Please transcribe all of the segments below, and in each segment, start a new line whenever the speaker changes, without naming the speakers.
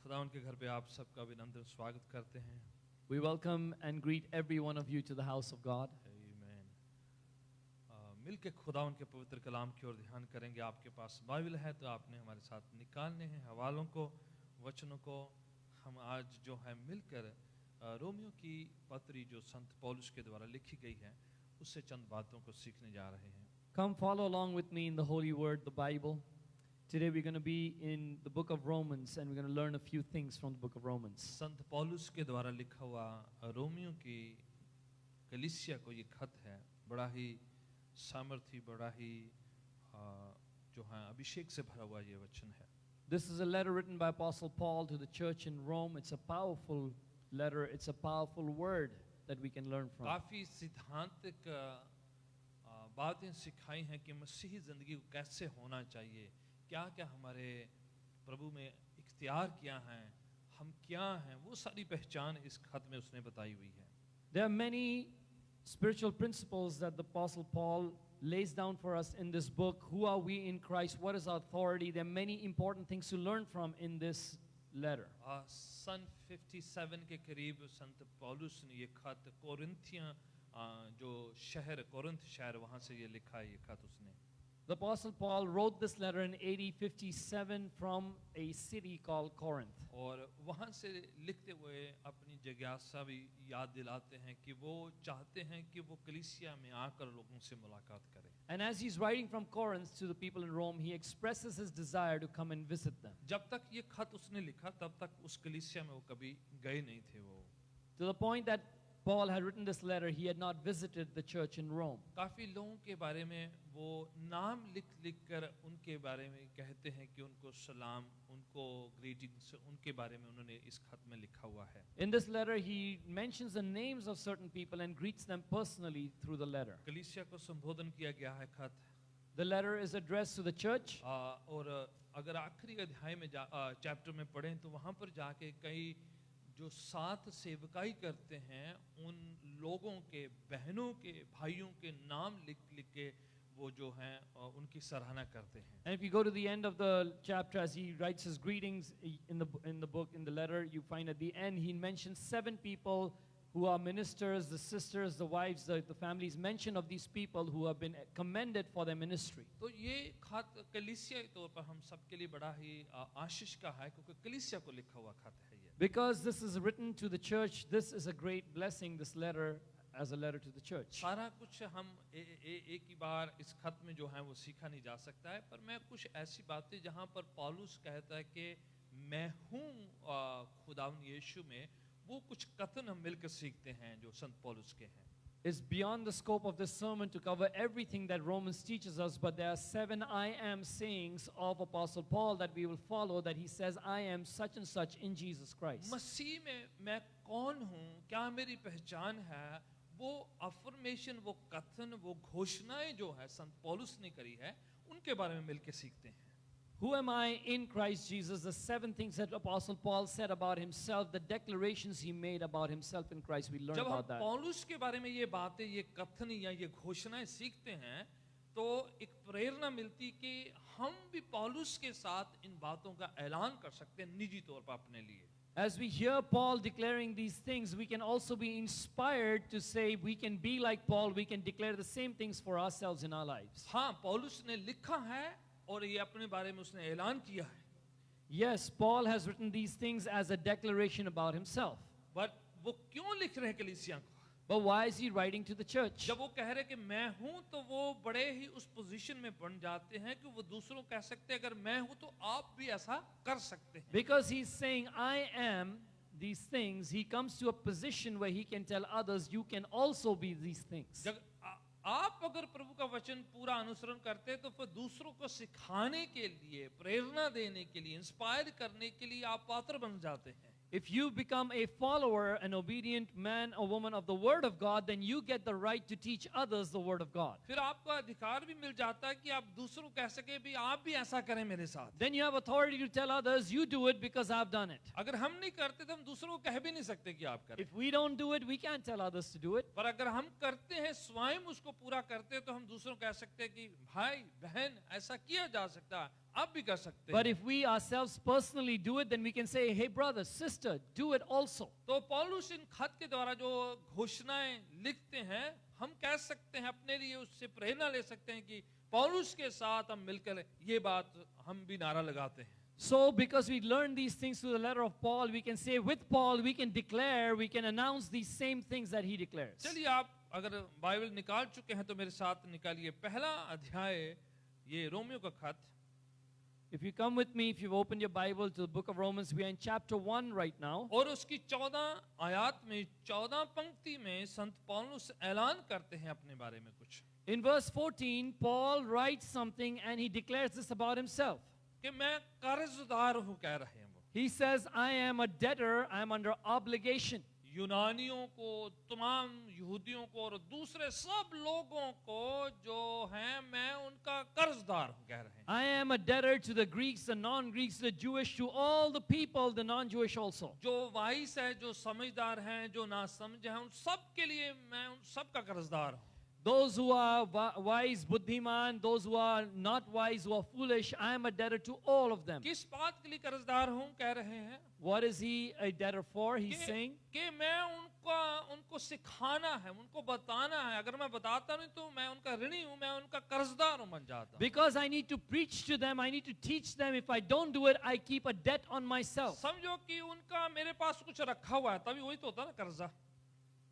खुदा उनके घर पे आप सबका अभिनंदन स्वागत करते हैं।
We welcome and greet every one of you to the house of God.
आमीन। मिल के खुदा उनके पवित्र कलाम की ओर ध्यान करेंगे। आपके पास बाइबल है तो आपने हमारे साथ निकालने हैं हवालों को, वचनों को। हम आज जो है मिलकर रोमियो की पत्री जो संत पौलुस के द्वारा लिखी गई है उससे चंद बातों को सीखने जा रहे हैं।
Come follow along with me in the Holy Word, the Bible. Today we're going to be in the book of Romans and we're going to learn a few things from the book of Romans.
संत पौलुस के द्वारा लिखा हुआ Romeo की कलीसिया को ये खत है। बड़ा ही सामर्थी, बड़ा ही जो है अभिषेक से भरा हुआ ये वचन है।
This is a letter written by Apostle Paul to the church in Rome. It's a powerful letter. It's a powerful word that we can learn from.
काफी सिद्धांतिक बातें सिखाई हैं कि मसीही जिंदगी को कैसे होना चाहिए, क्या क्या हमारे प्रभु में इख्तियार किया है, हम क्या हैं, वो सारी पहचान इस खत में उसने बताई हुई है।
There are many spiritual principles that the Apostle Paul lays down for us in this book. Who are we in Christ? What is our authority? There are many important things to learn from in this letter.
सन 57 के करीब संत पौलुस ने ये खत कोरिन्थिया जो शहर Corinth शहर वहाँ से ये लिखा है ये खत उसने।
The Apostle Paul wrote this letter in AD 57 from a city called Corinth.
और वहाँ से लिखते हुए अपनी जिज्ञासा भी याद दिलाते हैं कि वो चाहते हैं कि वो कलीसिया में आकर लोगों से मुलाकात करें।
And as he's writing from Corinth to the people in Rome, he expresses his desire to come and visit them.
जब तक ये खत उसने लिखा तब तक उस कलीसिया में वो कभी गए नहीं थे वो।
To the point that Paul had written this letter, he had not visited the church in Rome.
काफी लोगों के बारे में वो नाम लिख कर उनके बारे में कहते हैं कि उनको सलाम, उनको ग्रीटिंग्स, उनके बारे में उन्होंने इस खत में लिखा हुआ है।
In this letter, he mentions the names of certain people and greets them personally through the letter.
कलीसिया को संबोधन किया गया है खत।
The letter is addressed to the church.
और अगर आखिरी अध्याय में चैप्टर में पढ़ें तो वहाँ पर जाके कई जो साथ सेवकाई करते हैं उन लोगों के, बहनों के, भाइयों के नाम लिख के वो जो हैं उनकी सराहना करते हैं।
And if you go to the end of the chapter, as he writes his greetings in the book, in the letter, you find at the end he mentions 7 people who are ministers, the sisters, the wives, the families, mention of these people who have been commended for their ministry.
तो ये खत कलीसियाई तौर पर हम सबके लिए बड़ा ही आशीष का है क्योंकि कलीसिया को लिखा हुआ खत है ये।
Because this is written to the church, this is a great blessing, this letter as a letter to the church.
सारा कुछ हम एक ही बार इस खत में जो है वो सीखा नहीं जा सकता है, पर मैं कुछ ऐसी बातें जहाँ पर पौलुस कहता है कि मैं हूँ खुदावंद यीशु में, वो कुछ कथन हम मिलकर सीखते हैं जो संत पौलुस के हैं।
It's beyond the scope of this sermon to cover everything that Romans teaches us, but there are 7 I am sayings of Apostle Paul that we will follow, that he says, I am such and such in Jesus Christ.
मसीह में मैं कौन हूँ, क्या मेरी पहचान है, वो affirmation, वो कथन, वो घोषणाएं जो है संत पौलुस ने करी है उनके बारे में मिलकर सीखते हैं।
Who am I in Christ Jesus? The 7 things that Apostle Paul said about himself, the declarations he made about himself in Christ, we learn
जब हम
about that.
पौलुस के बारे में ये बातें, ये कथन या ये घोषणाएं सीखते हैं तो एक प्रेरणा मिलती कि हम भी पौलुस के साथ इन बातों का ऐलान कर सकते हैं निजी तौर पर अपने लिए।
As we hear Paul declaring these things, we can also be inspired to say we can be like Paul, we can declare the same things for ourselves in our lives.
हाँ, पौलुस ने लिखा है और ये अपने बारे में उसने ऐलान किया है।
Yes, Paul has written these things as a declaration about himself.
But वो क्यों लिख रहे हैं कलीसिया को?
But why is he writing to the church?
जब वो कह रहे कि मैं हूं तो वो बड़े ही उस पोजीशन में बन जाते हैं कि वो दूसरों को कह सकते हैं अगर मैं हूं तो आप भी ऐसा कर सकते हैं।
Because he's saying I am these things, he comes to a position where he can tell others you can also be these things.
जब आप अगर प्रभु का वचन पूरा अनुसरण करते हैं तो फिर दूसरों को सिखाने के लिए, प्रेरणा देने के लिए, इंस्पायर करने के लिए आप पात्र बन जाते हैं।
If you become a follower, an obedient man or woman of the Word of God, then you get the right to teach others the Word of God.
फिर आपको अधिकार भी मिल जाता है कि आप दूसरों को कह सके भी आप भी ऐसा करें मेरे साथ।
Then you have authority to tell others, you do it because I've done it.
अगर हम नहीं करते तो हम दूसरों को कह भी नहीं सकते कि आप करें।
If we don't do it, we can't tell others to do it.
पर अगर हम करते हैं, स्वयं उसको पूरा करते हैं, तो हम दूसरों को कह सकते हैं कि भाई बहन ऐसा किया जा सकता है, आप भी कर सकते
But
हैं।
if we ourselves personally do it, then we can say, hey, brother, sister, do it also.
तो पौलुस इन खत के द्वारा जो घोषणाएं लिखते हैं, हम कह सकते हैं, अपने लिए उससे प्रेरणा ले सकते हैं कि पौलुस के साथ हम मिलकर ये बात हम भी नारा लगाते हैं।
So, because we learn these things through the letter of Paul, we can say with Paul, we can declare, we can announce these same things that he declares.
चलिए, आप अगर बाइबल निकाल चुके हैं तो मेरे साथ निकालिए पहला अध्याय, ये रोमियो का खत।
If you come with me, if you've opened your Bible to the book of Romans, we are in chapter 1 right now.
और उसकी 14 आयत में 14 पंक्ति में संत पौलुस ऐलान करते हैं अपने बारे में कुछ,
In verse 14, Paul writes something and he declares this about himself.
कि मैं कर्जदार हूं, कह रहे हैं वो।
He says, I am a debtor, I am under obligation.
यूनानियों को, तमाम यहूदियों को और दूसरे सब लोगों को जो हैं, मैं उनका कर्जदार हूं, कह रहे हैं।
I am a debtor to the Greeks, the non-Greeks, the Jewish, to all the people, the non-Jewish also.
जो वाइस है, जो समझदार हैं, जो ना समझ हैं, उन सब के लिए मैं उन सब का कर्जदार हूं।
Those who are wise, buddhiman, those who are not wise, who are foolish, I am a debtor to all of them.
किस बात के लिए कर्जदार हूं, कह रहे हैं
What is he a debtor for? He's saying,
कि मैं उनको सिखाना है, उनको बताना है। अगर मैं बताता नहीं तो मैं उनका ऋणी हूं, मैं उनका कर्जदार हूं बन जाता हूं।
because I need to preach to them, I need to teach them. If I don't do it, I keep a debt on myself.
समझो कि उनका मेरे पास कुछ रखा हुआ है, तभी वही तो होता है ना कर्जा।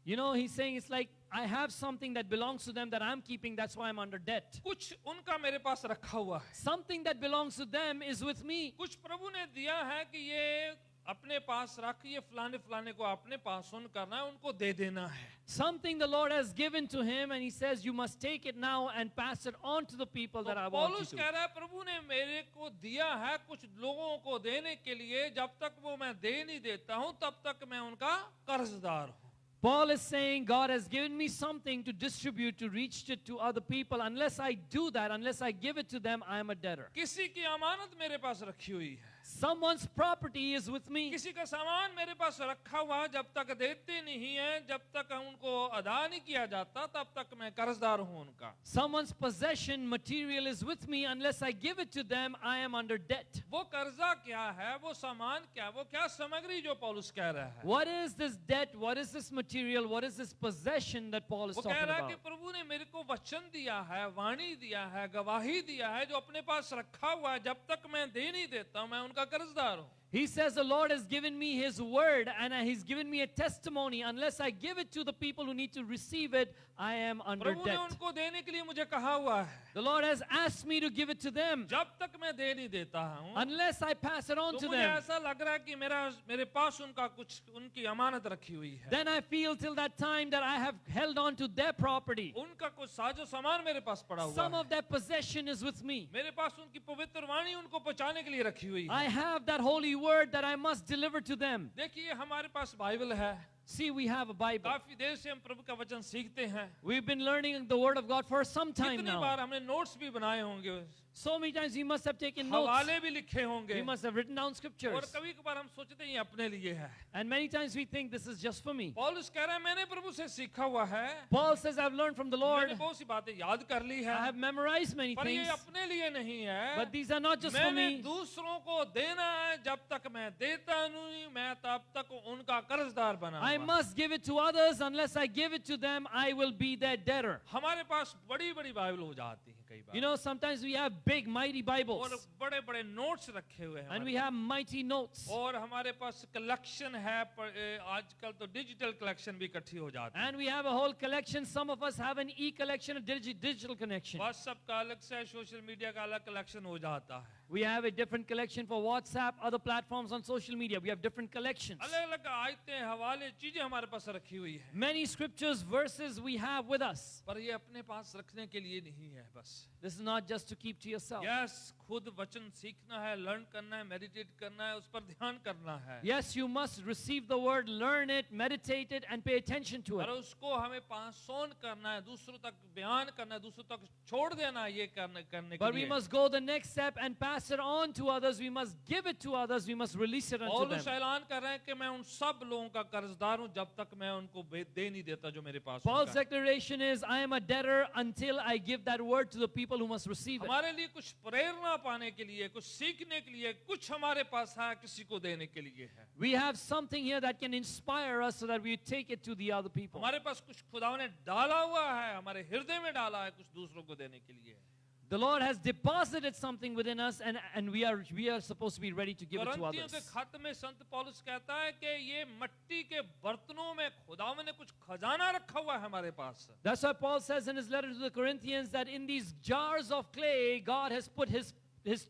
You know, he's saying it's like I have something that belongs to them that I'm keeping, that's why I'm under debt.
कुछ उनका मेरे पास रखा हुआ है,
Something that belongs to them is with me.
कुछ प्रभु ने दिया है कि ये अपने पास रख, ये फलाने फलाने को अपने पास सुन करना है, उनको दे देना है।
Something the Lord has given to him, and he says, you must take it now and pass it on to the people that I want you
पौलुस
to.
कह रहा है, प्रभु ने मेरे को दिया है कुछ लोगों को देने के लिए, जब तक वो मैं दे नहीं देता हूं तब तक मैं उनका कर्जदार हूं।
Paul is saying, God has given me something to distribute, to reach it to other people. Unless I do that, unless I give it to them, I am a debtor.
किसी की अमानत मेरे पास रखी हुई है,
Someone's property is with me.
किसी का सामान मेरे पास रखा हुआ, जब तक देते नहीं है, जब तक उनको अदा नहीं किया जाता, तब तक मैं कर्जदार हूं उनका।
Someone's possession, material is with me. Unless I give it to them, I am under debt.
वो कर्जा क्या है, वो सामान क्या, वो क्या सामग्री जो पौलुस कह रहा है।
What is this debt? What is this material? What is this possession that Paul is
वो
talking
कह रहा है कि
about?
प्रभु ने मेरे को वचन दिया है, वाणी दिया है, गवाही दिया है, जो अपने पास रखा हुआ है, जब तक मैं दे नहीं देता मैं उनका कर्जदार हूं।
He says the Lord has given me his word and he's given me a testimony. Unless I give it to the people who need to receive it, I am under
प्रभु ने
debt.
उनको देने के लिए मुझे कहा हुआ है,
The Lord has asked me to give it to them.
जब तक मैं दे नहीं देता हूं
Unless I pass it on
तो
to
मुझे
them,
ऐसा लग रहा है कि मेरे पास उनका कुछ, उनकी अमानत रखी हुई है,
then I feel till that time that I have held on to their property.
उनका कुछ साजो सामान मेरे पास पड़ा हुआ
Some
है,
of that possession is with me.
मेरे पास उनकी पवित्र वाणी उनको पहुंचाने के लिए रखी हुई
I
है।
have that holy word that I must deliver to them.
देखिए, हमारे पास बाइबल है,
See, we have a Bible.
काफी देर से हम प्रभु का वचन सीखते हैं।
We've been learning the word of God for some time
कितनी
now.
बार हमने नोट्स भी बनाए होंगे,
So many times we must have taken notes.
हवाले भी लिखे होंगे,
We must have written down
और
scriptures.
कभी कभार हम सोचते हैं ये अपने लिए है।
And many times we think this is just for me.
पौलुस कह रहा है, मैंने प्रभु से सीखा हुआ है,
Paul says, I've learned from the Lord.
मैंने बहुत सी बातें याद कर ली है,
I have memorized many
पर ये
things.
अपने लिए नहीं है।
But these are not just for
मैंने
me.
दूसरों को देना है, जब तक मैं देता नहीं मैं तब तक उनका कर्जदार बना
I
हुआ।
must give it to others. Unless I give it to them, I will be their debtor.
हमारे पास बड़ी बड़ी बाइबल हो जाती है कई बार,
You know, sometimes we have big, mighty
और
Bibles.
बड़े बड़े नोट्स रखे हुए हैं
And
हमारे
we have mighty notes.
और हमारे पास कलेक्शन है, आजकल तो डिजिटल कलेक्शन भी इकट्ठी हो जाती है।
And we have a whole collection. Some of us have an e-collection, a digital connection.
WhatsApp का अलग से, सोशल मीडिया का अलग कलेक्शन हो जाता है।
We have a different collection for WhatsApp, other platforms on social media. We have different collections.
अलग अलग आयतें, हवाले, चीजें हमारे पास रखी हुई है,
Many scriptures, verses we have with us.
पर ये अपने पास रखने के लिए नहीं है बस।
This is not just to keep to yourself.
Yes, खुद वचन सीखना है, लर्न करना है, मेडिटेट करना है, उस पर ध्यान करना है,
Yes, you must receive the word, learn it, meditate it, and pay attention to
और
it.
उसको हमें पास ऑन करना है, दूसरों तक बयान करना है, दूसरों तक छोड़ देना है, ये करने के
But we
लिए।
must go the next step and pass it on to others. We must give it to others. We must release it unto
पौलुस
them.
ऐलान कर रहे हैं कि मैं उन सब लोगों का कर्जदार हूं जब तक मैं उनको दे नहीं देता जो मेरे पास
Paul's
होगा।
declaration is, I am a debtor until I give that word to the people who must receive it.
हमारे लिए कुछ प्रेरणा पाने के लिए, कुछ सीखने के लिए, कुछ हमारे पास है किसी को देने के लिए है.
We have something here that can inspire us so that we take it to the other people.
हमारे पास कुछ खुदा ने डाला हुआ है, हमारे हृदय में डाला है, कुछ दूसरों को देने के लिए.
The Lord has deposited something within us, and we are supposed to be ready to give it to
कुरिन्थियों के
others.
खत में संत पौलुस कहता है कि ये मिट्टी के बर्तनों में खुदावंद ने कुछ खजाना रखा हुआ है हमारे पास.
That's why Paul says in his letter to the Corinthians that in these jars of clay, God has put his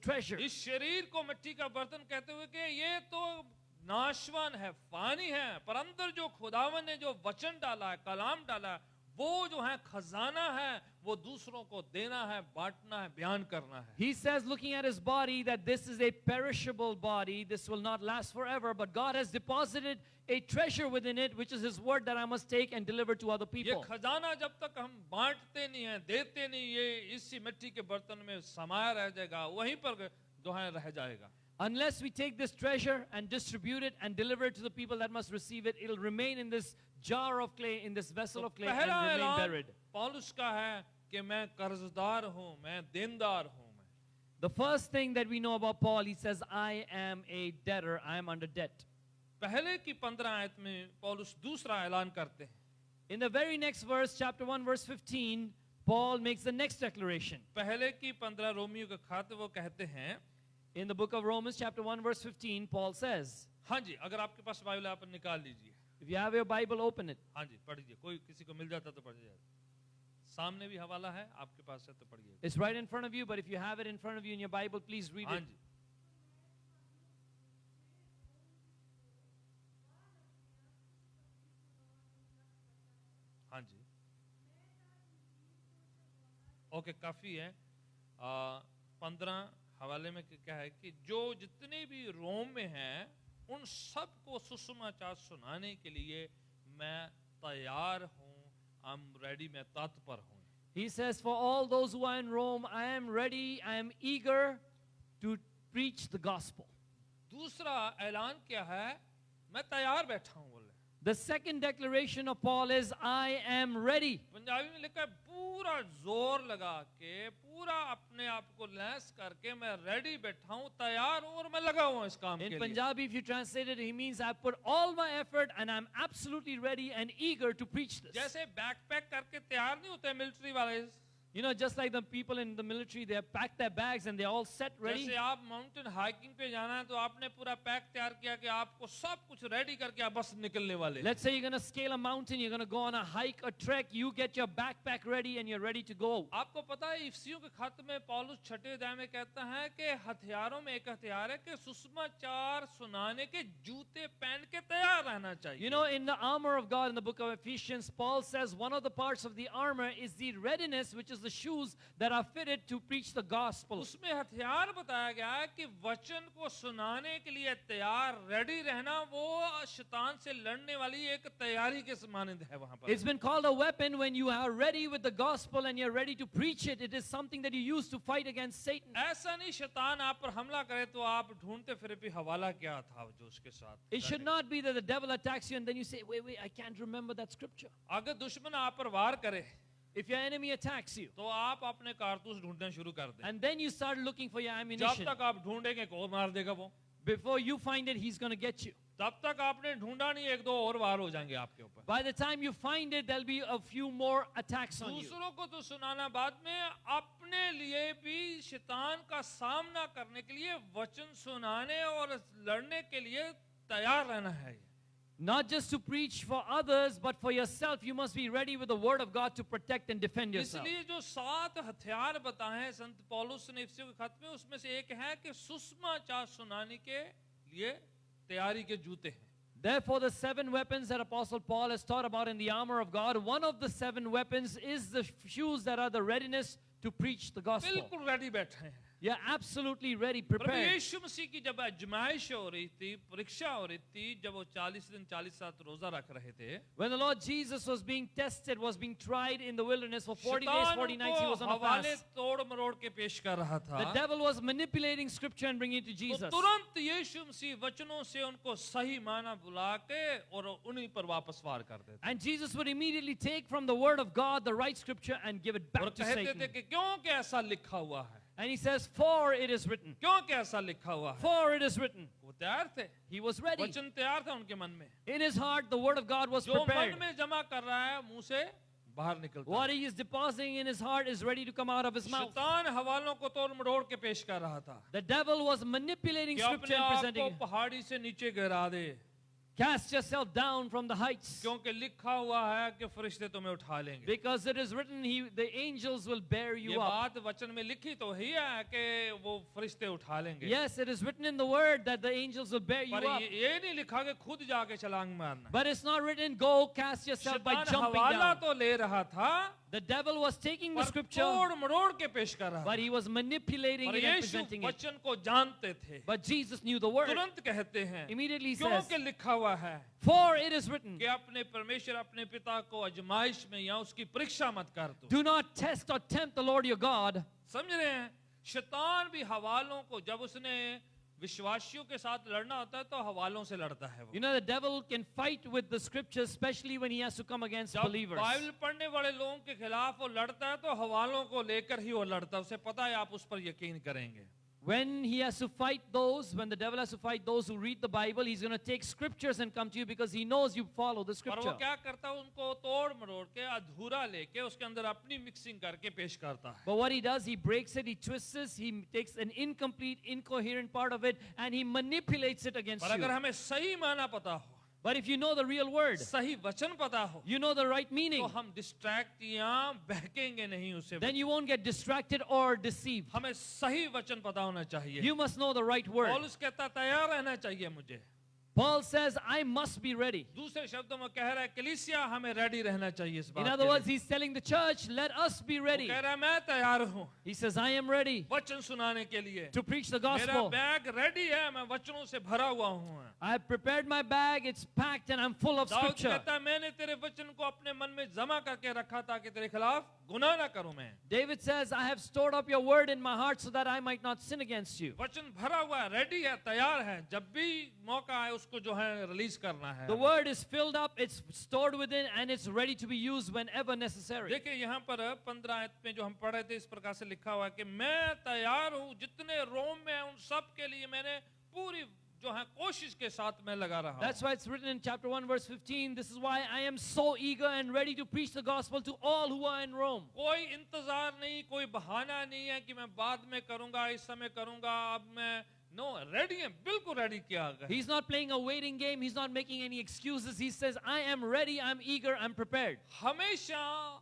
treasure.
इस शरीर को मिट्टी का बर्तन कहते हुए कि ये तो नाशवान है, फानी है, पर अंदर जो खुदावंद ने जो वचन डाला है, कलाम डाला है, वो जो है खजाना है, वो दूसरों को देना है, बांटना है, बयान करना है.
He says, looking at his body, that this is a perishable body. This will not last forever, but God has deposited a treasure within it, which is his word that I must take and deliver to other
ये
people.
खजाना जब तक हम बांटते नहीं हैं, देते नहीं, ये इसी मिट्टी के बर्तन में समाया रह जाएगा, वहीं पर जो है रह जाएगा.
Unless we take this treasure and distribute it and deliver it to the people that must receive it, it'll remain in this jar of clay, in this vessel of clay, and
पहला
remain
ऐलान
buried.
पौलुस का है कि मैं कर्जदार हूं, मैं देनदार हूं.
The first thing that we know about Paul, he says, I am a debtor, I am under debt.
पहले की 15 आयत में पौलुस दूसरा ऐलान करते हैं.
In the very next verse, chapter 1, verse 15, Paul makes the next declaration.
पहले की 15 रोमियो का खत वो कहते हैं.
In the book of Romans, chapter 1, verse 15, Paul says,
हाँ जी, अगर आपके पास बाइबल है आप निकाल लीजिए.
if you have your Bible, open it.
हाँ जी, पढ़िए. कोई किसी को मिल जाता तो पढ़ जाए. सामने भी हवाला है, आपके पास है तो पढ़िए.
It's right in front of you, but if you have it in front of you in your Bible, please read
हाँ
it.
जी. हाँ जी. ओके, काफी है. 15 हवाले में क्या है कि जो जितने भी रोम में हैं उन सबको सुसमाचार सुनाने के लिए मैं तैयार हूं. आई एम रेडी, मैं तत्पर हूं.
He says, for all those who are in Rome, I am ready, I am eager to preach the gospel.
दूसरा ऐलान क्या है? मैं तैयार बैठा हूं बोले.
The second declaration of Paul is, I am ready.
Punjabi में लिखा है पूरा जोर लगा के, पूरा अपने आप को लैस करके मैं रेडी बैठा हूं, तैयार हूं और मैं लगा हुआ इस काम के
In
लिए.
Punjabi, if you translate it, he means I put all my effort and I'm absolutely ready and eager to preach this.
जैसे बैकपैक करके तैयार नहीं होते मिलिट्री वाले.
You know, just like the people in the military, they have packed their bags and they're all set ready.
जैसे आप mountain hiking पे जाना है तो आपने पूरा पैक तैयार किया कि आपको सब कुछ रेडी करके आप बस निकलने वाले हैं.
Let's say you're going to scale a mountain, you're going to go on a hike, a trek, you get your backpack ready and you're ready to go.
आपको पता है इफिसियों के खत में पौलुस 6 अध्याय में कहता है कि हथियारों में एक हथियार है कि सुसमाचार सुनाने के जूते पहन के तैयार रहना चाहिए.
You know, in the armor of God in the book of Ephesians, Paul says one of the parts of the armor is the readiness, which is the shoes that are fitted to preach the gospel.
उसमें हथियार बताया गया है कि वचन को सुनाने के लिए तैयार रेडी रहना वो शैतान से लड़ने वाली एक तैयारी के समान है वहां पर.
It's been called a weapon when you are ready with the gospel and you're ready to preach it. It is something that you use to fight against Satan.
ऐसा नहीं शैतान आप पर हमला करे तो आप ढूंढते फिरे भी हवाला क्या था जो उसके साथ.
It should not be that the devil attacks you and then you say, wait, I can't remember that scripture.
अगर दुश्मन आप पर वार करे
If your enemy attacks you
तो आप अपने कारतूस ढूंढना शुरू कर दें.
and then you start looking for your
जब
ammunition,
तक आप ढूंढेंगे को मार देगा वो.
before you find it, he's going to get you.
तब तक आपने ढूंढा नहीं, एक दो और वार हो जाएंगे आपके ऊपर.
By the time you find it, there'll be a few more attacks on you.
दूसरों को तो सुनाना बाद में, अपने लिए भी शैतान का सामना करने के लिए वचन सुनाने और लड़ने के लिए तैयार रहना है.
Not just to preach for others, but for yourself, you must be ready with the word of God to protect and defend yourself.
इसलिए जो 7 हथियार बताए हैं संत पौलुस ने इफिसियों के खत में, उसमें से एक है कि सुसमाचार सुनाने के लिए तैयारी के जूते हैं.
Therefore, the 7 weapons that Apostle Paul has taught about in the armor of God, one of the 7 weapons is the shoes that are the readiness to preach the gospel.
बिल्कुल रेडी बैठे हैं.
You're absolutely ready,
Prabhu
prepared.
यीशु मसीह की जब आजमाइश हो रही थी, परीक्षा हो रही थी, जब वो 40 दिन 40 रात रोजा रख रहे थे,
When the Lord Jesus was being tested, was being tried in the wilderness for 40 days,
शैतान
40 nights, he was
उनको
on a
हवाले
fast.
तोड़ मरोड़ के पेश कर रहा था।
The devil was manipulating scripture and bringing it to
तो
Jesus.
तुरंत यीशु मसीह वचनों से उनको सही माना बुला के और उन्हीं पर वापस वार कर देते
And Jesus would immediately take from the word of God the right scripture and give it
और
back to
कहते थे
Satan.
कि क्यों क्या ऐसा लिखा हुआ है,
And he says, for it is written.
क्यों क्या ऐसा लिखा हुआ है।
For it is written.
वो तैयार थे,
He was ready.
वचन तैयार था उनके मन में,
In his heart, the word of God was
जो मन
prepared.
में जमा कर रहा है मुंह से बाहर निकलता
What
है।
he is depositing in his heart is ready to come out of his mouth.
शैतान हवालों को तोड़ मरोड़ के पेश कर रहा था
The devil was manipulating
कि
scripture
अपने
and
आप
presenting
को
it.
पहाड़ी से नीचे गिरा दे,
Cast yourself down from the heights.
क्योंकि लिखा हुआ है कि फरिश्ते तुम्हें उठा लेंगे।
Because it is written, the angels will bear
ये
you up.
बात वचन में लिखी तो ही है कि वो फरिश्ते उठा लेंगे,
Yes, it is written in the word that the angels will bear you
पर
up.
ये नहीं लिखा कि खुद जाके छलांग मारना।
But it's not written, go cast yourself by
शैतान
jumping
हवाला
down.
तो ले रहा था,
The devil was taking the
पर
scripture,
तोड़ मरोड़ के पेश कर रहा
but
था।
he was manipulating
पर
it and
Yeshu
presenting it.
वचन को जानते थे,
But Jesus knew the word.
तुरंत कहते हैं
Immediately he says,
क्योंकि लिखा हुआ है
for it is written,
कि अपने परमेश्वर अपने पिता को आजमाइश में या उसकी परीक्षा मत कर तू।
do not test or tempt the Lord your God.
समझ रहे हैं, शैतान भी हवालों को, जब उसने विश्वासियों के साथ लड़ना होता है तो हवालों से लड़ता है वो।
You know, the devil can fight with the scriptures, especially when he has to come against
जब
believers.
बाइबल पढ़ने वाले लोगों के खिलाफ वो लड़ता है तो हवालों को लेकर ही वो लड़ता है, उसे पता है आप उस पर यकीन करेंगे।
When he has to fight those, when the devil has to fight those who read the Bible, he's going to take scriptures and come to you because he knows you follow the
पर
scripture.
वो क्या करता है, उनको तोड़ मरोड़ के अधूरा लेके उसके अंदर अपनी मिक्सिंग करके पेश करता है।
But what he does, he breaks it, he twists it, he takes an incomplete, incoherent part of it, and he manipulates it against
पर अगर
you.
हमें सही माना पता हो,
But if you know the real word,
सही वचन पता हो,
you know the right
तो
meaning,
हम डिस्ट्रैक्ट या बहकेंगे नहीं उसे।
then you won't get distracted or deceived.
हमें सही वचन पता होना चाहिए।
You must know the right word.
पौलुस कहता तैयार रहना चाहिए मुझे।
Paul says, I must be ready.
दूसरे शब्दों में कह रहा है कलीसिया हमें रेडी रहना चाहिए इस बात
In
के
other
लिए।
words, he's telling the church, let us be
वो
ready.
कह रहा है मैं तैयार हूँ
He says, I am ready
वचन सुनाने के लिए।
to preach the
मेरा
gospel.
बैग रेडी है, मैं वचनों से भरा हुआ हूँ।
I have prepared my bag, it's packed, and I'm full of
Dawood
scripture.
कहता है मैंने तेरे वचन को अपने मन में जमा करके रखा ताकि तेरे खिलाफ गुनाह ना करूं मैं।
David says, I have stored up your word in my heart so that I might not sin against you.
वचन भरा हुआ है, रेडी है, तैयार है, जब भी मौका आए उसको जो है रिलीज करना है।
The word is filled up, it's stored within, and it's ready to be used whenever necessary.
देखिए यहाँ पर 15 आयत में जो हम पढ़ रहे थे इस प्रकार से लिखा हुआ है कि मैं तैयार हूँ, जितने रोम में हैं उन सब के लिए मैंने पूरी जो है कोशिश के साथ मैं लगा रहा हूँ।
That's why it's written in chapter 1 verse 15, this is why I am so eager and ready to preach the gospel to all who are in Rome.
कोई इंतजार नहीं, कोई बहाना नहीं है कि मैं बाद में करूंगा, इस समय करूंगा, अब मैं नो रेडी है, बिल्कुल रेडी किया गया।
He's not playing a waiting game, he's not making any excuses. He says, I am ready, I'm eager, I'm prepared.
हमेशा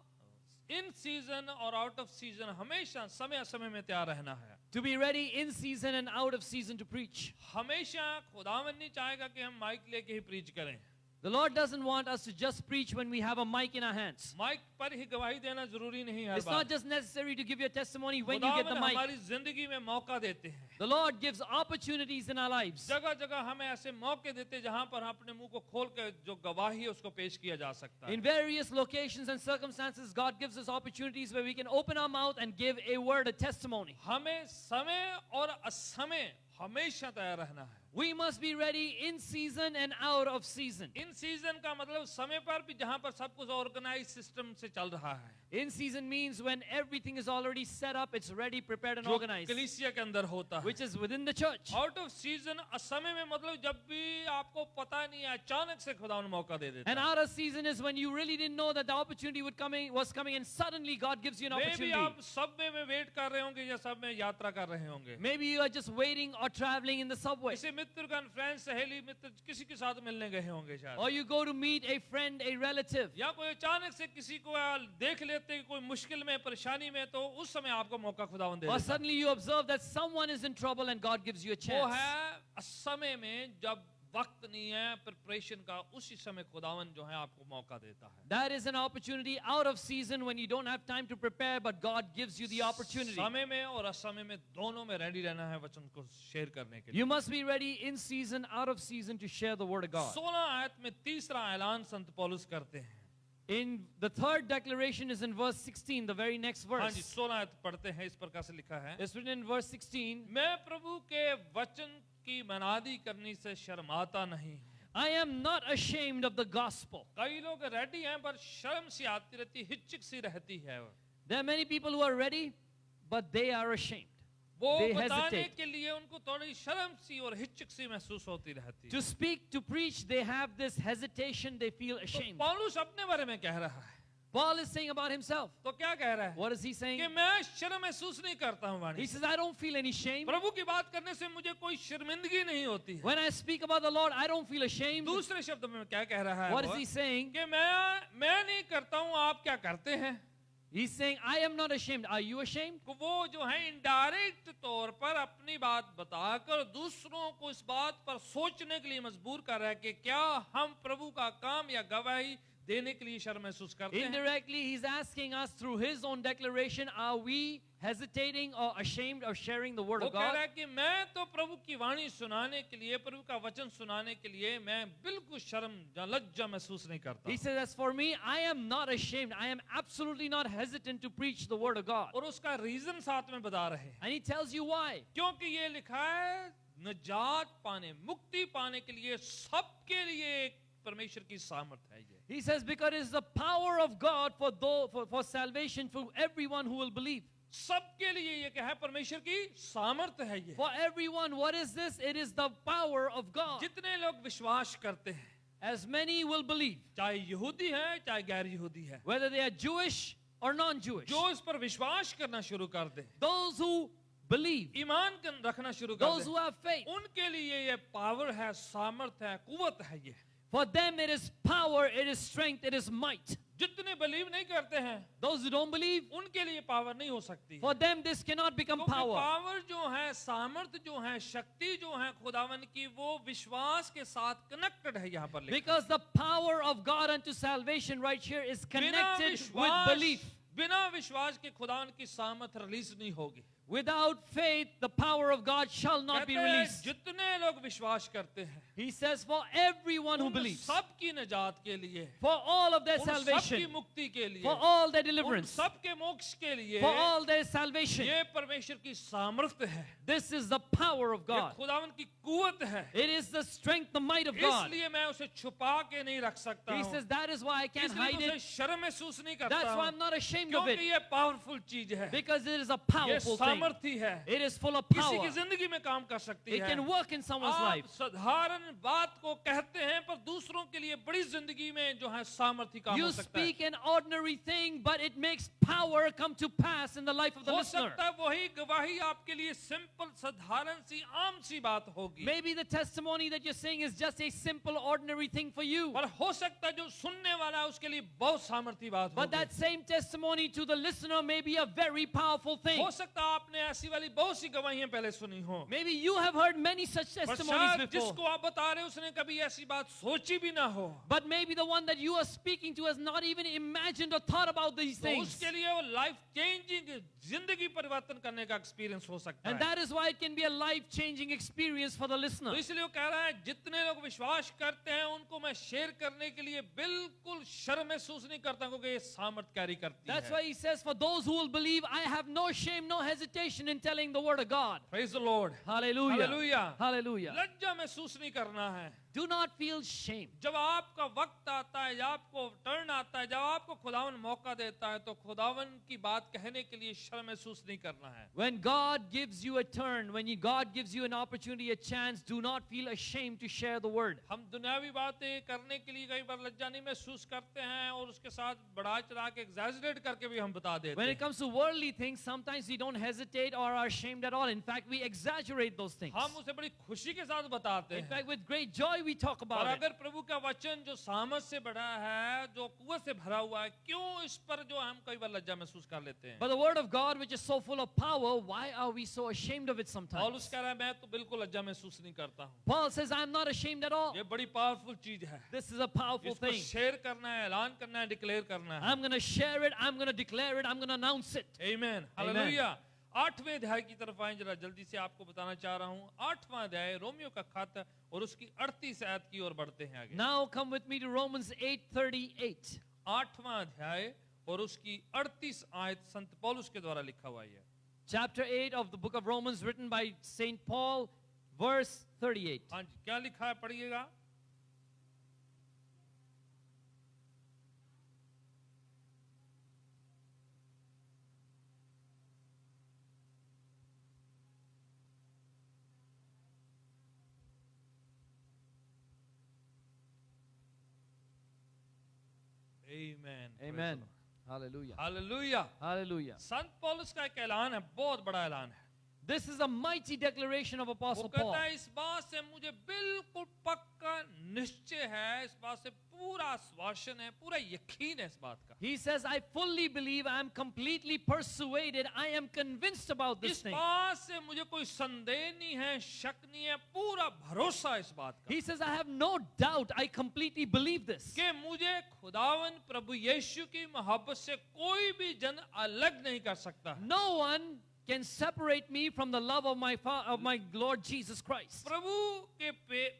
इन सीजन और आउट ऑफ सीजन हमेशा समय समय में तैयार रहना है।
To be ready in season and out of season to preach.
हमेशा खुदावन नहीं चाहेगा कि हम माइक लेके ही प्रीच करें।
The Lord doesn't want us to just preach when we have a mic in our hands.
Mic पर ही गवाही देना जरूरी नहीं है।
It's not just necessary to give your testimony when you get the
खुदावन
mic.
हमारी जिंदगी में मौका देते हैं।
The Lord gives opportunities in our lives.
जगह जगह हमें ऐसे मौके देते हैं जहां पर हम अपने मुंह को खोल कर जो गवाही है उसको पेश किया जा सकता है।
In various locations and circumstances, God gives us opportunities where we can open our mouth and give a word, a testimony.
हमें समय और असमय हमेशा तैयार रहना है।
We must be ready in season and out of season.
In season का मतलब समय पर भी जहां पर सब कुछ ऑर्गेनाइज सिस्टम से चल रहा है।
In season means when everything is already set up, it's ready, prepared, and
जो
organized,
कलीसिया के अंदर होता है।
which is within the church.
Out off season असमय में मतलब जब भी आपको पता नहीं है, अचानक से खुदा ने मौका दे देता
And
है।
out of season is when you really didn't know that the opportunity was coming, and suddenly God gives you an
मे भी
opportunity.
आप सबवे में वेट कर रहे होंगे या सब में यात्रा कर रहे होंगे।
Maybe you are just waiting or traveling in the subway,
किसी मित्र कॉन्फ्रेंस सहेली मित्र किसी के साथ मिलने गए होंगे शायद,
or you go to meet a friend, a relative,
या कोई अचानक से किसी को देख लेते हैं कोई मुश्किल में परेशानी में, तो उस समय आपको मौका खुदावंद दे
or
देता है।
suddenly you observe that someone is in trouble and God gives you a
वो
chance.
है समय में जब वक्त नहीं है प्रिपरेशन का, उसी समय खुदावन जो है आपको मौका देता है।
That is an opportunity out of season when you don't have time to prepare, but God gives you the opportunity.
समय में और असमय में दोनों में रेडी रहना है वचन को शेयर करने के लिए।
You must be ready in season, out of season to share the word of God.
16 आयत में तीसरा ऐलान संत पौलुस करते हैं।
In the third declaration is in verse 16, the very next
हाँ जी,
verse.
16 आयत पढ़ते हैं, इस प्रकार से लिखा है,
It's written in verse 16,
मैं प्रभु के वचन की मनादी करने से शर्माता नहीं हूँ।
I am not ashamed of the gospel.
कई लोग रेडी हैं पर शर्म सी आती रहती, हिचक सी रहती है।
There are many people who are ready, but they are ashamed.
वो
They
बताने
hesitate.
के लिए उनको थोड़ी शर्म सी और हिचक सी महसूस होती रहती है।
To speak, to preach, they have this hesitation, they feel
तो
ashamed.
पौलुस अपने बारे में कह रहा है,
Paul is saying about himself.
तो क्या कह रहा है?
What is he
कि
saying?
मैं शर्म महसूस नहीं करता हूँ वाणी
He
से।
says, I don't feel any shame.
प्रभु की बात करने से मुझे कोई शर्मिंदगी नहीं होती है।
When I speak about the Lord, I don't feel ashamed.
दूसरे शब्दों में क्या कह रहा है
What is
वो?
he saying?
कि मैं नहीं करता हूँ, आप क्या करते हैं?
He's saying, I am not ashamed. Are you ashamed?
वो जो है इनडायरेक्ट तौर पर अपनी बात बताकर दूसरों को इस बात पर सोचने के लिए मजबूर कर रहा है कि क्या हम प्रभु का काम या गवाही देने के लिए शर्म महसूस करते हैं?
Indirectly, he's asking us through his own declaration, are we hesitating or ashamed of sharing the word
वो
of
कह रहा
God?
है कि मैं तो प्रभु की वाणी सुनाने के लिए, प्रभु का वचन सुनाने के लिए मैं बिल्कुल शर्म या लज्जा महसूस नहीं करता।
He says, as for me, I am not ashamed. I am absolutely not hesitant to preach the word of God.
और उसका रीजन साथ में बता रहे हैं,
And he tells you why.
क्योंकि ये लिखा है निजात पाने, मुक्ति पाने के लिए सबके लिए एक परमेश्वर की सामर्थ है ये।
He says, because it is the power of God for salvation for everyone who will believe.
सबके लिए ये क्या है? परमेश्वर की सामर्थ है ये।
For everyone, what is this? It is the power of God.
जितने लोग विश्वास करते हैं,
As many will believe,
चाहे यहूदी है चाहे गैर यहूदी है,
whether they are Jewish or non-Jewish.
जो इस पर विश्वास करना शुरू कर दे,
Those who believe,
ईमान रखना शुरू कर
those
they,
who have faith,
उनके लिए ये पावर है, सामर्थ है, कुवत है ये।
for them it is power, it is strength, it is might.
जितने बिलीव नहीं करते हैं,
Those who don't believe,
उनके लिए पावर नहीं हो सकती।
for them this cannot become
क्योंकि
power.
पावर जो है, सामर्थ जो है, शक्ति जो है खुदावन की, वो विश्वास के साथ कनेक्टेड है यहाँ पर लिखा।
Because the power of God unto salvation right here is
बिना
connected with
विश्वास,
belief.
बिना विश्वास के खुदावन की सामर्थ रिलीज नहीं होगी।
Without faith, the power of God shall not be
कहते हैं,
released.
जितने लोग विश्वास करते हैं,
He says, for everyone who
उन
believes,
सबकी निजात के लिए,
for all of their
उन सबकी
salvation,
मुक्ति के लिए,
for all their
उन
deliverance,
सबके मोक्ष के लिए,
for all their salvation.
ये परमेश्वर की सामर्थ है,
This is the power of
ये
God.
खुदावन की कुवत है।
It is the strength, the might of God.
इसलिए मैं उसे छुपा के नहीं रख सकता
He
हूँ,
says, that is why I can't
इसलिए
hide
उसे
it.
शर्म महसूस नहीं करता
That's why
हूँ,
I'm not ashamed of
क्योंकि
it.
ये पावरफुल चीज है,
Because it is a
ये
powerful thing.
सामर्थी है,
It is full of
किसी की
power.
जिंदगी में काम कर सकती
It
है।
can work in someone's
आप
life.
साधारण बात को कहते हैं पर दूसरों के लिए बड़ी जिंदगी में जो है सामर्थी काम हो
You
सकता है।
speak an ordinary thing, but it makes power come to pass in the life of the
हो
listener.
सकता है वही गवाही आपके लिए सिंपल, साधारण सी, आम सी बात होगी,
Maybe the testimony that you're saying is just a simple, ordinary thing for you.
पर हो सकता है जो सुनने वाला है उसके लिए बहुत सामर्थी बात
But
होगी।
that same testimony to the listener may be a very powerful thing.
हो सकता है आपने ऐसी वाली बहुत सी गवाहियां पहले सुनी हो,
Maybe you have heard many such
पर
testimonies
शायद
before.
जिसको आप बता रहे हो उसने कभी ऐसी बात सोची भी ना हो,
But maybe the one that you are speaking to has not even imagined or thought about these
तो
things.
उसके लिए वो लाइफ चेंजिंग, जिंदगी परिवर्तन करने का एक्सपीरियंस हो सकता
And
है।
that is why it can be a life-changing experience for the listener.
तो इसलिए वो कह रहा है जितने लोग विश्वास करते हैं उनको मैं शेयर करने के लिए बिल्कुल शर्म महसूस नहीं करता, क्योंकि ये सामर्थ कैरी करती
That's
है।
why he says, for those who will believe, I have no shame, no hesitation in telling the word of God.
Praise the Lord.
Hallelujah.
Hallelujah.
Hallelujah.
लज्जा महसूस नहीं करना है।
Do not feel shame.
जब आपका वक्त आता है, जब आपको टर्न आता है, जब आपको खुदावन मौका देता है, तो खुदावन की बात कहने के लिए शर्म महसूस नहीं करना है।
When God gives you a turn, when God gives you an opportunity, a chance, do not feel ashamed to share the word.
हम दुनियावी बातें करने के लिए कई बार लज्जा नहीं महसूस करते हैं और उसके साथ बढ़ा चढ़ा के एग्जैजरेट करके भी हम बता देते
When
हैं।
it comes to worldly things, sometimes we don't hesitate or are ashamed at all. In fact, we exaggerate those things.
हम उसे बड़ी खुशी के साथ बताते
In
हैं,
fact, with great joy we talk
और
about it.
अगर प्रभु का वचन जो सामर्थ से भरा है, जो कुव्वत से भरा हुआ है, क्यों इस पर जो हम कई बार लज्जा महसूस कर लेते हैं?
But the word of God, which is so full of power, why are we so ashamed of it
पौलुस
sometimes?
कह रहा है मैं तो बिल्कुल लज्जा महसूस नहीं करता हूँ।
Paul says, I'm not ashamed at all.
ये बड़ी पावरफुल चीज है।
This is a powerful
इसको
thing.
शेयर करना है, ऐलान करना है, डिक्लेयर करना है।
I'm going to share it, I'm going to declare it, I'm going to announce it.
आमीन, हालेलुया। 8वें अध्याय की तरफ आएं, जरा जल्दी से आपको बताना चाह रहा हूँ। 8वां अध्याय रोमियो का खत और उसकी 38 आयत की ओर बढ़ते हैं आगे।
Now come with me to Romans 8:38.
8वां अध्याय और उसकी 38 आयत संत पौलुस के द्वारा लिखा हुआ है।
Chapter 8 of the book of Romans, written by Saint Paul, verse 38.
हाँ जी, क्या लिखा है पढ़िएगा। Amen.
Amen. Hallelujah.
Hallelujah.
Hallelujah.
संत पौलुस का एक ऐलान है, बहुत बड़ा ऐलान है।
This is a mighty declaration of
वो
Apostle Paul.
कहता है इस बात से मुझे बिल्कुल पक्का निश्चय है, इस बात से पूरा आश्वासन है, पूरा यकीन है इस बात का।
He says, I fully believe, I am completely persuaded, I am convinced about this
इस
thing.
बात से मुझे कोई संदेह नहीं है, शक नहीं है, पूरा भरोसा है इस बात का
He says, I have no doubt, I completely believe this.
कि मुझे खुदावन प्रभु यीशु की मोहब्बत से कोई भी जन अलग नहीं कर सकता है।
No one can separate me from the love of my Lord Jesus Christ.
प्रभु के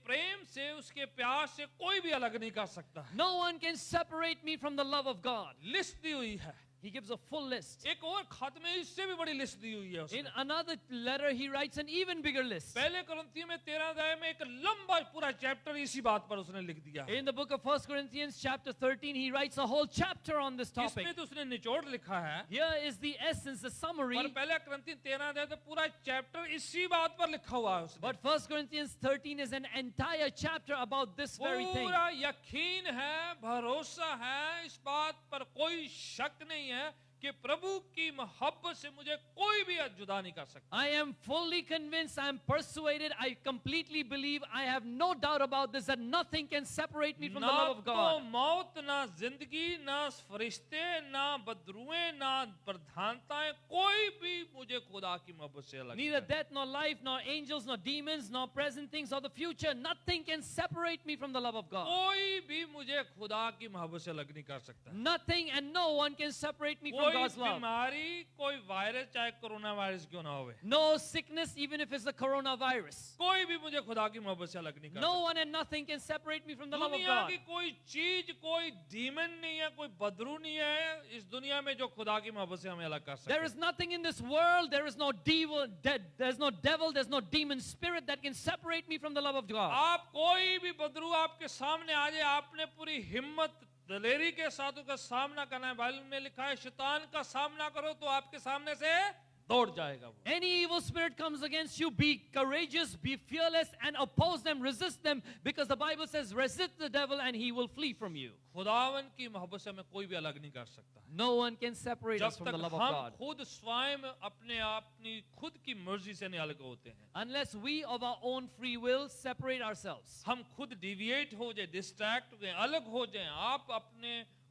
प्रेम से, उसके प्यार से कोई भी अलग नहीं कर सकता है।
No one can separate me from the love of God.
List दी हुई है।
He gives a full list.
एक और खत में इससे भी बड़ी लिस्ट दी हुई है उसमें।
In another letter, he writes an even bigger list.
पहले कुरिन्थियों में 13 अध्याय में एक लंबा पूरा चैप्टर इसी बात पर उसने लिख दिया है।
In the book of 1 Corinthians chapter 13, he writes a whole chapter on this topic.
इसमें तो उसने निचोड़ लिखा है।
Here is the essence, the summary.
और पहले कुरिन्थियों 13 अध्याय तो पूरा चैप्टर इसी बात पर लिखा हुआ है उसने।
But 1 Corinthians 13 is an entire chapter about this very thing.
पूरा यकीन है, भरोसा है, इस बात पर कोई शक नहीं है कि प्रभु की मोहब्बत से मुझे कोई भी जुदा नहीं कर सकता।
I am fully convinced, I am persuaded, I completely believe, I have no doubt about this, that nothing can separate me from the love of
ना तो
God.
मौत, ना जिंदगी, ना फरिश्ते, ना बदरुएं, ना प्रधानताएं, कोई भी मुझे खुदा की मोहब्बत से अलग
Neither
नहीं कर
death, nor life, nor angels, nor demons, nor present things, or the future, nothing can separate me from the love of God.
कोई भी मुझे खुदा की मोहब्बत से अलग नहीं कर सकता।
Nothing and no one can separate me from
कोई
God's love.
बीमारी, कोई वायरस, चाहे कोरोना वायरस क्यों ना होवे,
No sickness, even if it's the coronavirus.
कोई भी मुझे खुदा की मोहब्बत से अलग नहीं कर
No
सकता।
one and nothing can separate me from the love of
दुनिया
God.
की कोई चीज, कोई डीमन नहीं है, कोई बदरू नहीं है इस दुनिया में जो खुदा की मोहब्बत से हमें अलग कर सकता
There
है।
is nothing in this world, there is no devil, there's no devil, there's no demon spirit that can separate me from the love of God.
आप कोई भी बदरू आपके सामने आ जाए, आपने पूरी हिम्मत दलेरी के साथ उसका सामना करना है। बाइबल में लिखा है शैतान का सामना करो तो आपके सामने से दौड़ जाएगा वो।
Any evil spirit comes against you, be courageous, be fearless, and oppose them, resist them, because the Bible says, resist the devil and he will flee from you.
खुदावन की मोहब्बत से हमें कोई भी अलग नहीं कर सकता।
No one can separate us
जब
from the
तक
love of
हम
God.
खुद स्वयं अपनी खुद की मर्जी से नहीं अलग होते हैं,
Unless we of our own free will separate ourselves.
हम खुद डिविएट हो जाए, डिस्ट्रैक्ट हो जाए, अलग हो जाए, आप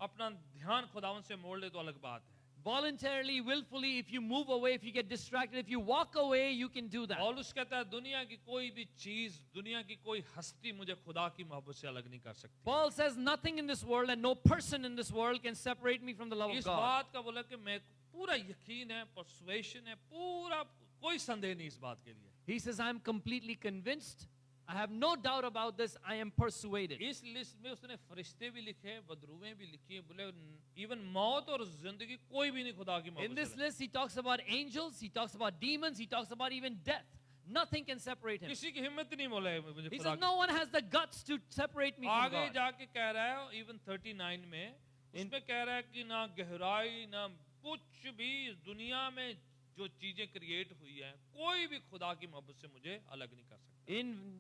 अपना ध्यान खुदावन से मोड़ ले तो अलग बात है।
Voluntarily, willfully, if you move away, if you get distracted, if you walk away, you can do that.
पौलुस कहता है दुनिया की कोई भी चीज, दुनिया की कोई हस्ती मुझे खुदा की मोहब्बत से अलग नहीं कर सकती।
Paul says nothing in this world and no person in this world can separate me from the love of
इस
God.
बात का बोला कि मैं पूरा यकीन है, परसुएशन है, पूरा कोई संदेह नहीं इस बात के लिए।
He says, I am completely convinced. I have no doubt about this. I am persuaded.
इस लिस्ट में उसने फरिश्ते भी लिखे, बदरुएं भी लिखी, बोले इवन मौत और जिंदगी कोई भी नहीं खुदा की
In
मोहब्बत
this
से।
list, he talks about angels, he talks about demons, he talks about even death. Nothing can separate him.
किसी की हिम्मत नहीं बोला है मुझे
He
खुदा
says,
की।
no one has the guts to separate me from
आगे
God.
जाके कह रहा है इवन 39 में, उसमें कह रहा है कि ना गहराई ना कुछ भी इस दुनिया में जो चीजें क्रिएट हुई हैं, कोई भी खुदा की मोहब्बत से मुझे अलग नहीं कर सकता।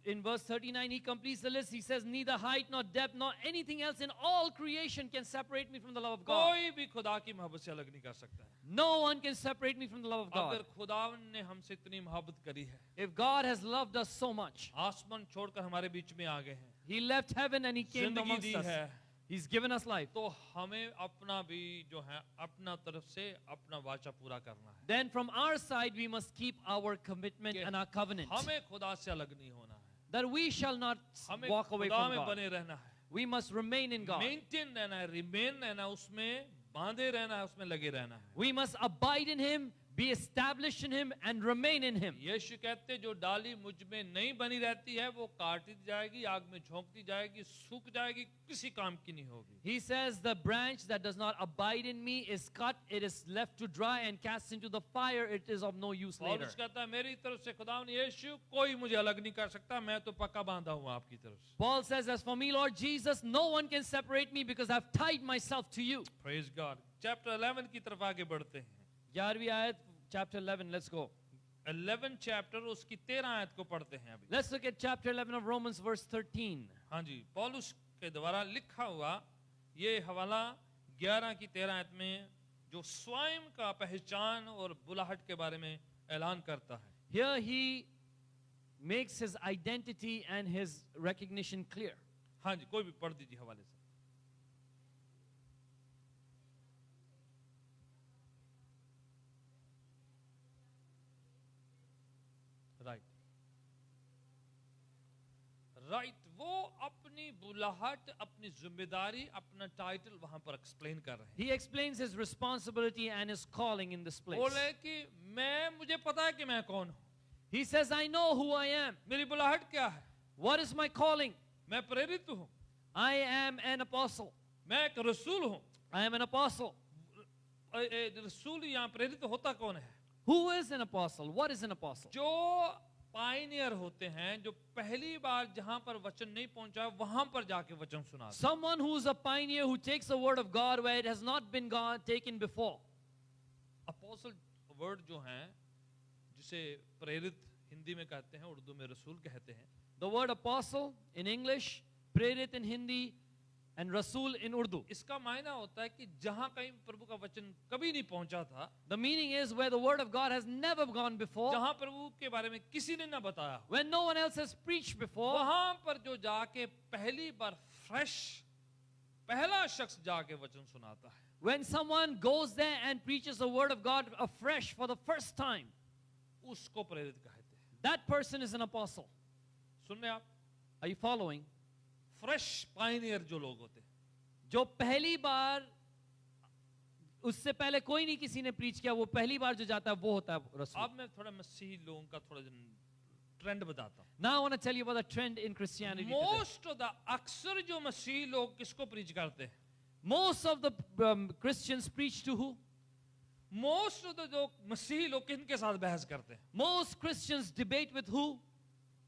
In verse 39, he completes the list. He says, neither height nor depth nor anything else in all creation can separate me from the love of God.
कोई भी खुदा की मोहब्बत से अलग नहीं कर सकता है।
No one can separate me from the love of God.
अगर खुदावन ने हमसे इतनी मोहब्बत करी है,
If God has loved us so much,
आसमान छोड़कर हमारे बीच में आ गए हैं,
he left heaven and he came
जिंदगी
amongst
दी
us.
है,
He's given us life.
तो हमें अपना भी जो है अपना तरफ से अपना वाचा पूरा करना है।
Then from our side, we must keep our commitment
कि
and our covenant.
हमें खुदा से अलग नहीं होना है,
That we shall not
हमें
walk away
खुदा
from
में
God.
बने रहना है,
We must remain in God.
Maintain रहना है, रिमेन रहना है, उसमें बांधे रहना है, उसमें लगे रहना है।
We must abide in Him, be established in Him, and remain in Him.
यीशु कहते जो डाली मुझ में नहीं बनी रहती है वो काटी जाएगी, आग में झोंक दी जाएगी, सूख जाएगी, किसी काम की नहीं होगी।
He says, the branch that does not abide in me is cut, it is left to dry and cast into the fire, it is of no use later.
पौलुस कहता है मेरी तरफ से खुदावन यीशु कोई मुझे अलग नहीं कर सकता, मैं तो पक्का बांधा हूँ आपकी तरफ से।
Paul says, as for me, Lord Jesus, no one can separate me because I've tied myself to you.
Praise God. Chapter 11 की तरफ आगे बढ़ते हैं।
11वीं आयत, chapter 11, let's go.
11 chapter उसकी 13 आयत को पढ़ते हैं अभी।
Let's look at chapter 11 of Romans, verse 13.
हाँ जी, पौलुस के द्वारा लिखा हुआ ये हवाला 11 की 13 आयत में जो स्वयं का पहचान और बुलाहट के बारे में ऐलान करता है।
Here he makes his identity and his recognition clear.
हाँ जी, कोई भी पढ़ दीजिए हवाले से। राइट, वो अपनी बुलाहट, अपनी जिम्मेदारी, अपना टाइटल वहां पर एक्सप्लेन कर रहे हैं।
He explains his responsibility and his calling in this place.
बोले कि मुझे पता है कि मैं कौन हूँ,
He says, I know who I am.
मेरी बुलाहट क्या है,
What is my calling?
मैं प्रेरित हूँ,
I am an apostle.
मैं एक रसूल हूँ।
I am an apostle.
रसूल यहाँ प्रेरित होता कौन है?
Who is an apostle? What is an apostle?
जो पायनियर होते हैं, जो पहली बार जहां पर वचन नहीं पहुंचा वहां पर जाके वचन सुनाते हैं।
Someone who is a pioneer who takes the word of God where it has not been taken before.
Apostle word जो हैं, जिसे प्रेरित हिंदी में कहते हैं, उर्दू में रसूल कहते हैं।
The word apostle in English, prerit in Hindi, and rasul in Urdu.
इसका मायना होता है कि जहां कहीं प्रभु का वचन कभी नहीं पहुंचा था,
The meaning is where the word of God has never gone before,
जहां प्रभु के बारे में किसी ने ना बताया,
when no one else has preached before,
वहां पर जो जाके पहली बार फ्रेश पहला शख्स जाके वचन सुनाता है,
when someone goes there and preaches the word of God afresh for the first time,
उसको प्रेरित कहते हैं।
that person is an apostle.
सुन रहे आप?
Are you following?
Fresh Pioneer जो लोग होते हैं,
जो पहली बार, उससे पहले कोई नहीं किसी ने प्रीच किया, वो पहली बार जो जाता है वो होता है रसूल.
अब मैं थोड़ा मसीही लोगों का थोड़ा ट्रेंड बताता हूँ।
Now I want to tell you about the trend in Christianity today.
Most of the अक्सर जो मसीही लोग किसको प्रीच करते हैं?
Most of the Christians preach to who?
Most of the जो मसीही लोग किनके साथ बहस करते हैं?
Most Christians debate with who?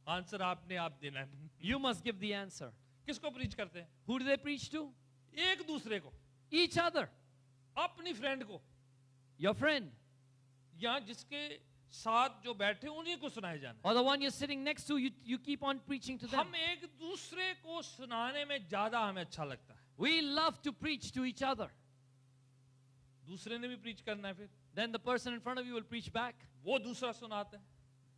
Answer आपने आप देना है।
You must give the answer.
किसको प्रीच करते हैं?
Who do they preach to?
एक दूसरे को,
Each other.
अपनी फ्रेंड को,
Your friend.
या जिसके साथ जो बैठे उन्हीं को सुनाए जाना।
Or the one you're sitting next to, you keep on preaching to them.
हम एक दूसरे को सुनाने में ज्यादा हमें अच्छा लगता है।
We love to preach to each other.
दूसरे ने भी प्रीच करना है, फिर
Then the person in front of you will preach back.
वो दूसरा सुनाता है।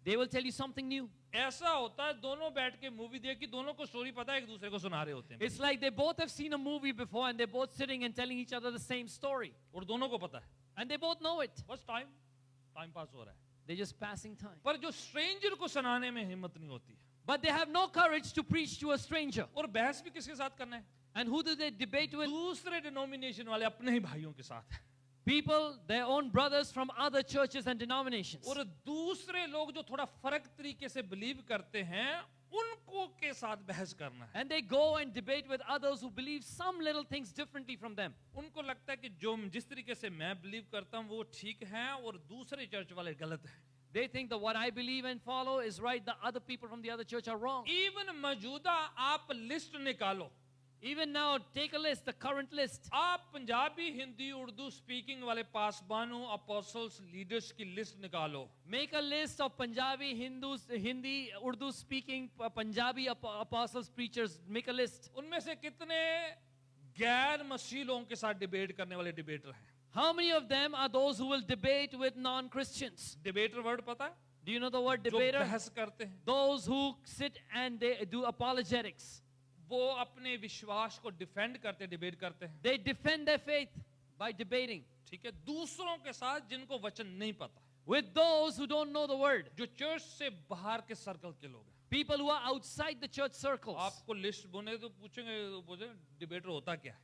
They will tell you something new.
ऐसा होता है दोनों बैठ के मूवी देख के दोनों को स्टोरी पता है, एक दूसरे को सुना रहे होते हैं,
It's like they both have seen a movie before and they're both sitting and telling each other the same story.
और दोनों को पता है,
And they both know it.
बस टाइम पास हो रहा है।
They're just passing time.
पर जो स्ट्रेंजर को सुनाने में हिम्मत नहीं होती है।
But they have no courage to preach to a stranger.
और बहस भी किसके साथ करना है?
And who do they debate with?
दूसरे डिनोमिनेशन वाले अपने ही भाइयों के साथ।
People, their own brothers from other churches and denominations.
और दूसरे लोग जो थोड़ा फर्क तरीके से बिलीव करते हैं उनको के साथ बहस करना है।
And they go and debate with others who believe some little things differently from them.
उनको लगता है कि जो जिस तरीके से मैं बिलीव करता हूँ वो ठीक है और दूसरे चर्च वाले गलत है।
They think that what I believe and follow is right, the other people from the other church are wrong.
Even मौजूदा आप लिस्ट निकालो,
Even now, take a list, the current list.
आप पंजाबी, हिंदी, उर्दू स्पीकिंग वाले पासबानों, apostles, leaders की list निकालो.
Make a list of Punjabi, Hindus, Hindi, Urdu speaking Punjabi apostles, preachers. Make a list.
उनमें से कितने गैर मसीह लोगों के साथ डिबेट करने वाले डिबेटर हैं?
How many of them are those who will debate with non-Christians?
Debater word पता है?
Do you know the word
जो
debater?
बहस करते हैं.
Those who sit and they do apologetics.
वो अपने विश्वास को डिफेंड करते, डिबेट करते हैं.
They defend their faith by debating
ठीक है. दूसरों के साथ जिनको वचन नहीं पता,
with those who don't know the word.
जो चर्च से बाहर के सर्कल के लोग हैं.
People who are outside the church circles.
आपको लिस्ट बोले तो पूछेंगे डिबेटर होता क्या है?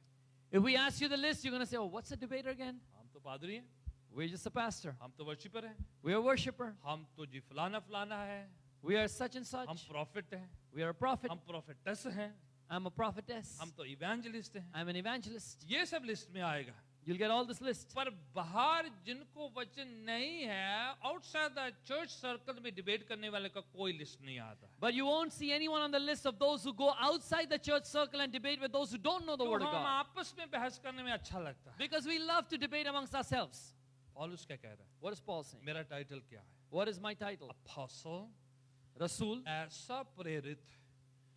If we ask you the list, you're going to say, oh, what's a debater again?
हम तो पादरी हैं,
We're just a pastor.
हम तो वर्शिपर हैं,
We're a worshiper.
हम तो जी फलाना फलाना है,
We are such and
हम
such.
प्रॉफिट हैं,
We are a prophet.
हम प्रॉफिटस हैं,
I'm a prophetess.
हम तो इवेंजलिस्ट हैं.
I'm an evangelist.
ये सब लिस्ट में आएगा.
You'll get all this list.
पर बाहर जिनको वचन नहीं है, आउटसाइड द चर्च सर्कल में डिबेट करने वाले का कोई लिस्ट नहीं आता.
But you won't see anyone on the list of those who go outside the church circle and debate with those who don't know the
तो
word of
हम
God.
आपस में बहस करने में अच्छा लगता है.
Because we love to debate amongst ourselves.
पौलुस क्या कह रहा है?
What is Paul saying?
मेरा टाइटल क्या है?
What is my title?
Apostle,
Rasul,
ऐसा प्रेरित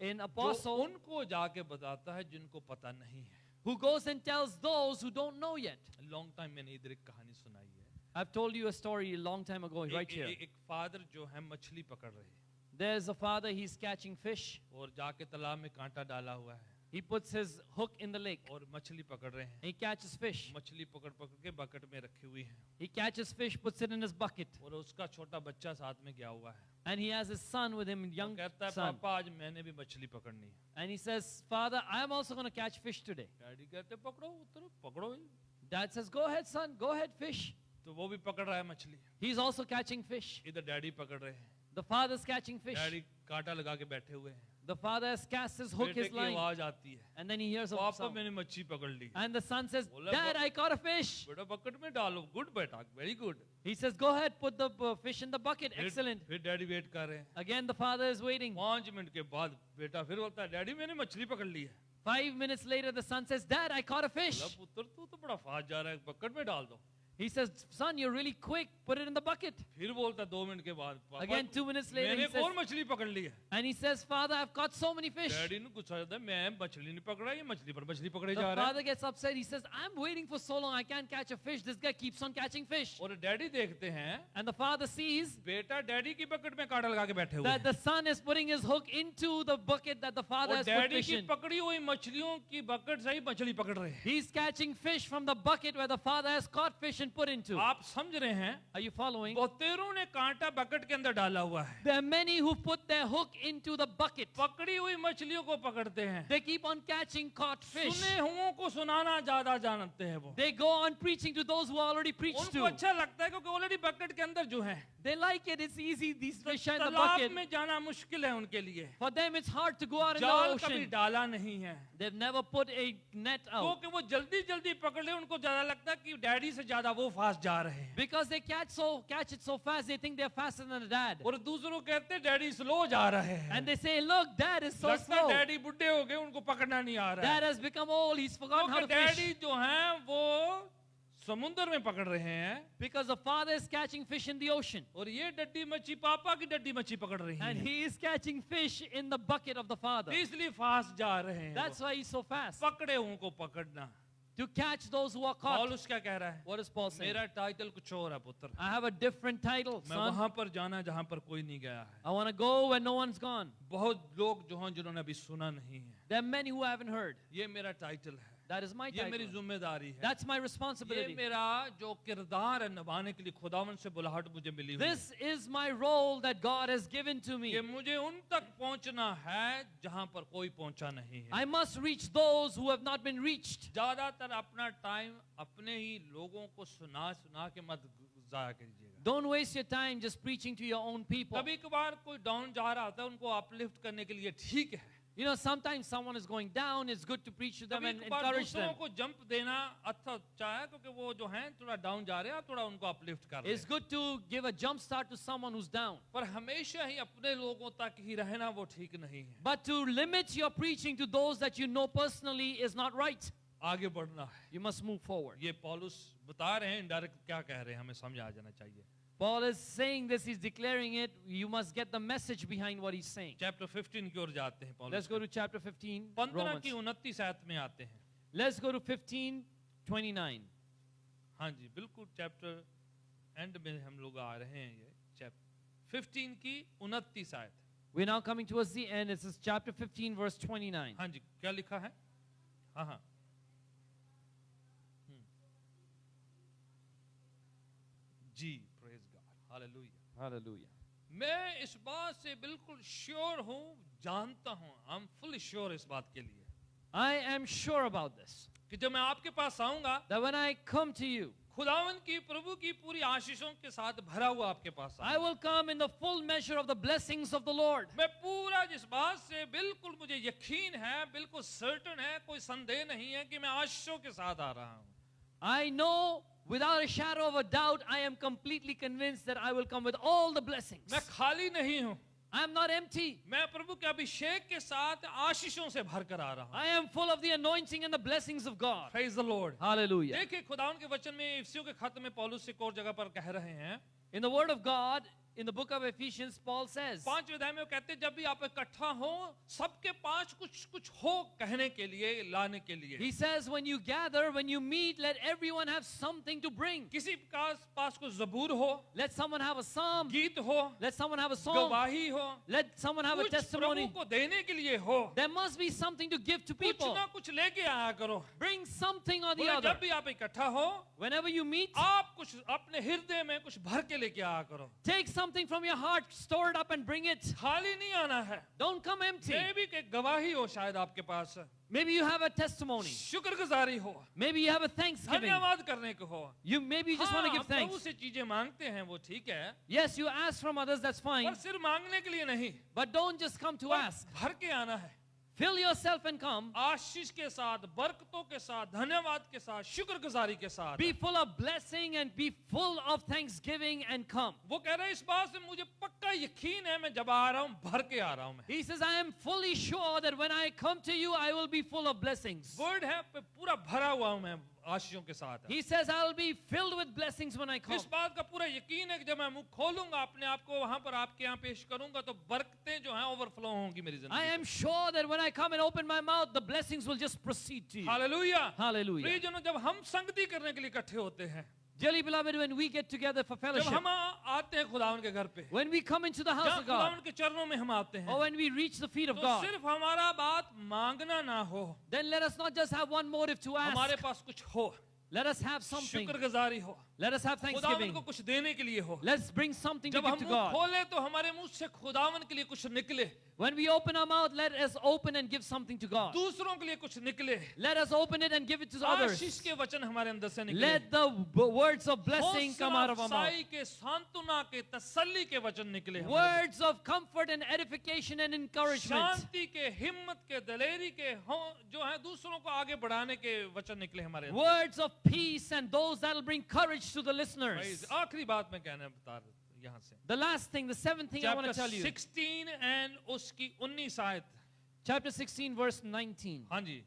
an
जो
apostle
उनको जाके बताता है जिनको पता नहीं है.
who goes and tells those who don't know yet.
Long time मैंने इधर एक कहानी सुनाई है.
I've told you a story a long time ago, right here.
एक फादर जो है मछली पकड़ रहे हैं
There's a father, he's catching fish.
और जाके तालाब में कांटा डाला हुआ है
He puts his hook in the lake.
और मछली पकड़ रहे हैं.
He catches fish.
मछली पकड़ पकड़ के बकेट में रखी हुई है
He catches fish, puts it in his bucket.
और उसका छोटा बच्चा साथ में गया हुआ है.
And he has his son with him,
वो
young
कहता है
son.
पापा आज मैंने भी मछली पकड़नी है.
And he says, Father, I am also going to catch fish today.
Daddy कहते पकड़ो उतरो पकड़ो ही.
Dad says, go ahead, son, go ahead, fish.
तो वो भी पकड़ रहा है मछली.
He's also catching fish.
इधर डैडी पकड़ रहे हैं.
The father's catching fish.
Daddy कांटा लगा के बैठे हुए हैं.
The father has cast his hook,
बेटे
his
की
line.
आवाज आती है.
And then he hears a
पापा
sound.
मैंने मच्छी पकड़ ली.
And the son says,
बोला,
Dad, I caught a fish.
बेटा बकेट में डालो. गुड बेटा, very good.
He says, go ahead, put the fish in the bucket. Excellent.
फिर डैडी वेट कर रहे हैं.
Again, the father is waiting.
5 minute के बाद बेटा फिर बोलता है डैडी मैंने मछली पकड़ ली है.
5 minutes later, the son says, Dad, I caught a fish.
बोला पुत्र तू तो बड़ा फास्ट जा रहा है बकेट में डाल दो.
He says, son, you're really quick. Put it in the bucket.
फिर बोलता 2 मिनट के बाद पापा
Again, 2 minutes later,
मैंने
he
एक
says,
और मछली पकड़ ली है.
and he says, Father, I've caught so many fish.
Daddy ने गुस्सा जाता है मैं मछली नहीं पकड़ा ये मछली पर मछली पकड़े
The
जा रहा है.
father gets upset. He says, I'm waiting for so long. I can't catch a fish. This guy keeps on catching fish.
और डैडी देखते हैं
And the father sees
बेटा डैडी की बकेट में कांटा लगा के बैठे हुए
that
हैं.
the son is putting his hook into the bucket that the father
और
has put
डैडी
fish
की
in.
पकड़ी हुई मछलियों की बकेट से ही मछली पकड़ रहे हैं.
He's catching fish from the bucket where the father has caught fish and put into.
आप समझ रहे हैं
Are you following?
बहुतेरों ने कांटा बकेट के अंदर डाला हुआ है.
There are many who put their hook into the bucket.
पकड़ी हुई मछलियों को पकड़ते हैं.
They keep on catching caught fish.
सुने हुओं को सुनाना ज्यादा जानते हैं वो.
They go on preaching to those who are already preached
उनको
to.
अच्छा लगता है क्योंकि ऑलरेडी बकेट के अंदर जो है
They like it. It's easy. These fish are in the
तालाब
bucket.
में जाना मुश्किल है उनके लिए.
For them, it's hard to go out in the
जाल कभी
ocean.
डाला नहीं है
They've never put a net out.
क्योंकि वो जल्दी जल्दी पकड़ ले उनको ज्यादा लगता है कि डैडी से ज्यादा वो फास्ट जा रहे हैं.
Because they catch it so fast, they think they're faster than the dad.
और दूसरों कहते हैं डैडी स्लो जा रहे हैं.
And they say, look, dad is so
लगता है
slow.
डैडी बुढ़े हो गए उनको पकड़ना नहीं आ रहा
Dad
है.
has become old. He's forgotten how
क्योंकि
to
डैडी
fish.
जो हैं वो समुद्र में पकड़ रहे हैं
Because the father is catching fish in the ocean.
और ये डड्डी मच्छी पापा की डड्डी मच्छी पकड़ रही
And
है.
he is catching fish in the bucket of the father.
इसलिए फास्ट जा रहे हैं.
That's why he's so fast.
पकड़े हुओं को पकड़ना.
To catch those who are caught.
पौलुस क्या कह रहा है?
What is Paul saying?
मेरा टाइटल कुछ और है पुत्र.
I have a different title,
मैं
son.
वहां पर जाना जहां पर कोई नहीं गया है.
I want to go where no one's gone.
बहुत लोग जो हैं जिन्होंने अभी सुना नहीं है.
There are many who haven't heard.
ये मेरा टाइटल है.
That is my
ये मेरी
title.
जिम्मेदारी है.
That's my
ये
responsibility.
मेरा जो किरदार है निभाने के लिए खुदावन से बुलाहट मुझे मिली हुई है.
This is my role that God has given to me.
कि मुझे उन तक पहुंचना है जहां पर कोई पहुंचा नहीं है.
I must reach those who have not been reached.
ज्यादातर अपना टाइम अपने ही लोगों को सुना सुना के मत जाया कीजिएगा.
Don't waste your time just preaching to your own people.
कभी कभार कोई डाउन जा रहा होता है उनको अपलिफ्ट करने के लिए ठीक है.
You know, sometimes someone is going down, it's good to preach to them and
कभी कभार
encourage
दूसरों
them.
को जंप देना अच्छा है क्योंकि वो जो हैं थोड़ा डाउन जा रहे हैं, आप थोड़ा उनको अपलिफ्ट कर रहे
It's
हैं.
good to give a jump start to someone who's down.
पर हमेशा ही अपने लोगों तक ही रहना वो ठीक नहीं है.
But to limit your preaching to those that you know personally is not right.
आगे बढ़ना है.
You must move forward.
ये पौलुस बता रहे हैं इनडायरेक्ट क्या कह रहे हैं, हमें समझ आ जाना चाहिए.
Paul is saying this, he's declaring it. You must get the message behind what he's saying.
Chapter 15 की ओर जाते हैं.
Let's
पौलुस
go to chapter 15,
15
Romans.
की 29 आयत में आते हैं.
Let's go to 15:29.
हाँ जी, बिल्कुल चैप्टर एंड में हम लोग आ रहे हैं. ये चैप्टर 15 की 29 आयत.
We're now coming towards the end. This is chapter 15, verse 29.
हाँ जी, क्या लिखा है? हाँ हाँ. जी, प्रेज गॉड, हालेलुया.
Hallelujah.
मैं इस बात से बिल्कुल श्योर हूँ, जानता हूँ, आई एम फुली श्योर इस बात के लिए
I am sure about this,
कि जब मैं आपके पास आऊंगा,
that when I come to you,
खुदावन की प्रभु की पूरी आशीषों के साथ भरा हुआ आपके पास
I
आऊंगा.
will come in the full measure of the blessings of the Lord.
मैं पूरा जिस बात से बिल्कुल मुझे यकीन है, बिल्कुल सर्टन है, कोई संदेह नहीं है कि मैं आशीषों के साथ आ रहा हूँ.
I know without a shadow of a doubt, I am completely convinced that I will come with all the blessings.
मैं खाली नहीं हूँ,
I am not empty.
मैं प्रभु के अभिषेक के साथ आशीषों से भर कर आ रहा हूँ.
I am full of the anointing and the blessings of God.
Praise the Lord.
Hallelujah.
देखिए खुदावन के वचन में इफिसियों के खत में पौलुस एक और जगह पर कह रहे हैं.
In the Word of God, in the book of Ephesians, Paul says,
5 अध्याय में वो कहते हैं जब भी आप इकट्ठा हो, सबके पास कुछ कुछ हो कहने के लिए, लाने के लिए.
he says, when you gather, when you meet, let everyone have something to bring.
किसी के पास कुछ जबूर हो,
Let someone have a psalm.
गीत हो,
Let someone have a song.
गवाही हो,
Let someone have a
कुछ
testimony.
प्रभु को देने के लिए हो.
There must be something to give to
कुछ
people.
ना कुछ लेके आया करो.
Bring something or the
बोले
other.
जब भी आप इकट्ठा हो,
Whenever you meet,
आप कुछ अपने हृदय में कुछ भर के लेके आया करो.
take something from your heart, store it up and bring it.
खाली नहीं आना है.
Don't come empty.
मे भी कि गवाही हो शायद आपके पास,
Maybe you have a testimony.
शुक्रगुजारी हो,
Maybe you have a thanksgiving.
धन्यवाद करने को हो.
Maybe you just want to give
हाँ, प्रभु
thanks.
से चीजें मांगते हैं वो ठीक है,
Yes, you ask from others, that's fine.
पर सिर्फ मांगने के लिए नहीं,
But don't just come to
पर
ask.
भर के आना है.
Fill yourself and come.
आशीष के साथ, बरकतों के साथ, धन्यवाद के साथ, शुक्रगुजारी के साथ.
Be full of blessing and be full of thanksgiving and come.
वो कह रहे हैं इस बात से मुझे पक्का यकीन है, मैं जब आ रहा हूँ भर के आ रहा हूँ मैं.
He says, I am fully sure that when I come to you, I will be full of blessings.
Word है पूरा भरा हुआ हूँ मैं आशीषों के साथ.
He says, I will be filled with blessings when I come.
इस बात का पूरा यकीन है कि जब मैं मुंह खोलूंगा अपने आप को वहां पर आपके यहाँ पेश करूंगा तो बरकतें जो हैं ओवरफ्लो होंगी मेरी
I
जिंदगी
am sure that when I come and open my mouth, the blessings will just proceed to you.
Hallelujah.
Hallelujah.
प्रियजनों, जब हम संगति करने के लिए इकट्ठे होते हैं,
Dearly beloved, when we get together for
जब
fellowship,
हम आते हैं खुदावन के घर पे,
when we come into the house
जहाँ
of God,
खुदावन के चरणों में हम आते हैं,
or when we reach the feet of
तो
God,
सिर्फ हमारा बात मांगना ना हो,
then let us not just have one motive to
हमारे
ask.
पास कुछ हो,
Let us have something.
शुक्रगुजारी हो,
Let us have
खुदावन
thanksgiving.
को कुछ देने के लिए हो.
Let's bring something to
जब
give
हम
to
मुंह
God.
खोले तो हमारे मुंह से खुदावन के लिए कुछ निकले,
When we open our mouth, let us open and give something to God.
दूसरों के लिए कुछ निकले.
Let us open it and give it to others.
आशीष के वचन हमारे अंदर से निकले.
Let the words of blessing come out of our mouth.
हौसला के, सांत्वना के, तसल्ली के वचन निकले.
Words of comfort and edification and encouragement.
शांति के, हिम्मत के, दलेरी के, जो है दूसरों को आगे बढ़ाने के वचन निकले हमारे अंदर.
Words of peace and those that will bring courage to the listeners.
आखिरी बात मैं कहना बता रहा यहाँ से.
The last thing, the seventh thing I want to
Chapter
tell you.
16 and उसकी 19 आयत.
Chapter 16, verse 19.
हाँ जी,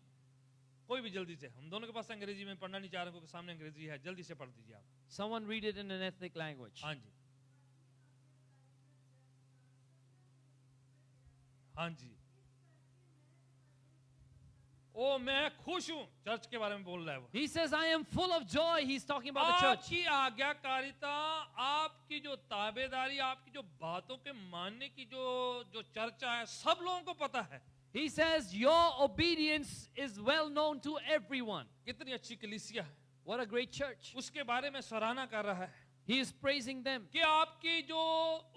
कोई भी जल्दी से, हम दोनों के पास अंग्रेजी में पढ़ना नहीं चाह रहे क्योंकि सामने अंग्रेजी है, जल्दी से पढ़ दीजिए आप.
Someone read it in an ethnic language.
हाँ जी, हाँ जी. ओ मैं खुश हूँ, चर्च के बारे में बोल रहा है वो.
He says, I am full of joy. He's talking about the church.
आपकी आज्ञाकारिता, आपकी जो ताबेदारी, आपकी जो बातों के मानने की जो चर्चा है, सब लोगों को पता है.
He says, your obedience is well known to everyone.
कितनी अच्छी कलीसिया है,
What a great church.
उसके बारे में सराहना कर रहा है
He is praising them.
कि आपकी जो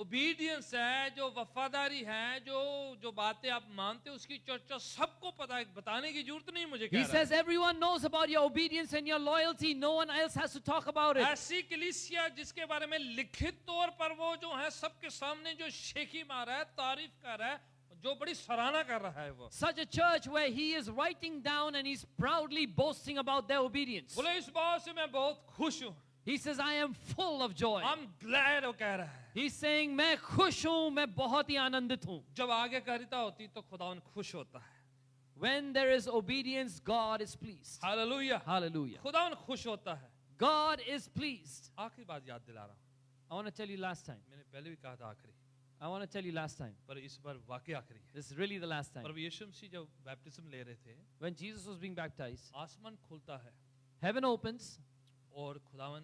ओबीडियंस है, जो वफादारी है, जो बातें आप मानते हो, उसकी चर्चा सबको पता है, बताने की जरूरत नहीं मुझे.
He says everyone knows about your obedience and your loyalty. No one else has to talk about it.
ऐसी कलीसिया जिसके बारे में लिखित तौर पर वो जो है सबके सामने जो शेखी मार रहा है, तारीफ कर रहा है, जो बड़ी सराहना कर रहा है वो।
Such a church where he is writing down and he's proudly boasting about their obedience.
बोले इस बात से मैं बहुत खुश हूँ।
He says, I am full of joy.
I'm glad वो कह रहा है।
He's saying, मैं खुश हूँ, मैं बहुत ही आनंदित हूँ.
जब आज्ञाकारिता होती तो खुदावन खुश होता है।
When there is obedience, God is pleased.
Hallelujah.
Hallelujah.
खुदावन खुश होता है।
God is pleased.
आखिरी बात याद दिला रहा हूँ।
I want to tell you last time.
मैंने पहले भी कहा था आखिरी,
I want to tell you last time.
पर इस बार वाकई आखिरी है।
This is really the last time.
प्रभु यीशु मसीह जब बैप्टिज्म ले रहे थे,
When Jesus was being baptized,
आसमान खुलता है
heaven opens
और खुदावन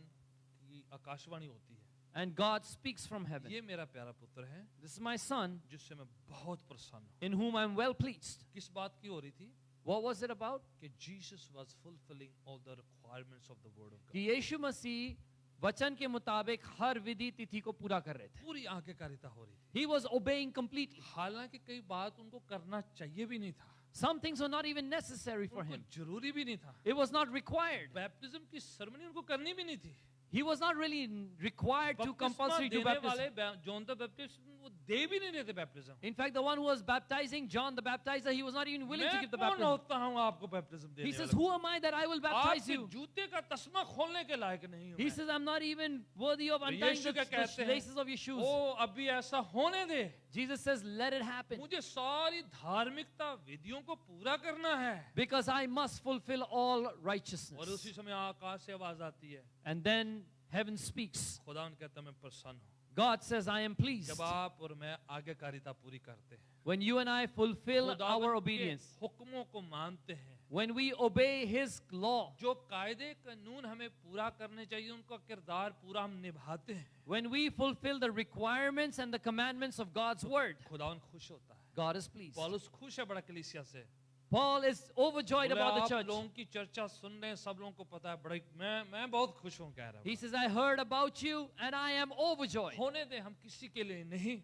की आकाशवाणी होती है।
and God speaks from heaven.
ये मेरा प्यारा पुत्र है
This is my son
जिससे मैं बहुत प्रसन्न हूँ।
in whom I am well pleased.
किस बात की हो रही थी?
What was it about?
कि Jesus was fulfilling all the requirements of the word of God।
कि यीशु मसीह वचन के मुताबिक हर विधि तिथि को पूरा कर रहे थे.
पूरी आज्ञाकारिता हो रही थी।
He was obeying completely.
हालांकि कई बात उनको करना चाहिए भी नहीं था,
Some things were not even necessary for
उनको
him.
जरूरी भी नहीं था।
It was not required.
Baptism की सेरेमनी उनको करनी भी नहीं थी।
He was not really required to
बपतिस्मा
compulsory do
देने वाले
baptism.
जॉन द बैप्टिस्ट वो दे भी नहीं रहे थे baptism.
In fact, the one who was baptizing, John the baptizer, he was not even willing to
मैं
give the
कौन
baptism.
होता हूँ आपको बैप्टिज्म देने
He says,
वाला?
who am I that I will baptize
आपके
you?
जूते का तस्मा खोलने के लायक नहीं हूँ
He
मैं।
says, I'm not even worthy of untying
यीशु क्या कहते
the
हैं?
laces of your shoes.
ओ अभी ऐसा होने दे,
Jesus says, let it happen.
मुझे सारी धार्मिकता विधियों को पूरा करना है।
Because I must fulfill all
और
righteousness.
उसी समय आकाश से आवाज आती है,
And then heaven speaks.
खुदावन कहता है मैं प्रसन्न हूँ
God says, I am pleased.
जब आप और मैं आज्ञाकारिता पूरी करते हैं,
When you and I fulfill our
खुदावन के
obedience.
हुक्मों को मानते हैं,
When we obey His law.
जो कायदे कानून हमें पूरा करने चाहिए उनका किरदार पूरा हम निभाते हैं,
When we fulfill the requirements and the commandments of God's word.
खुदावन खुश होता है।
God is pleased.
पौलुस खुश है बड़ा कलीसिया से।
Paul is overjoyed
बोले,
about the
आप
church.
लोगों की चर्चा सुन रहे हैं, सब लोगों को पता है, बड़ा मैं बहुत खुश हूँ कह रहा
He
हूँ।
says, I heard about you and I am overjoyed.
होने दे, हम किसी के लिए नहीं,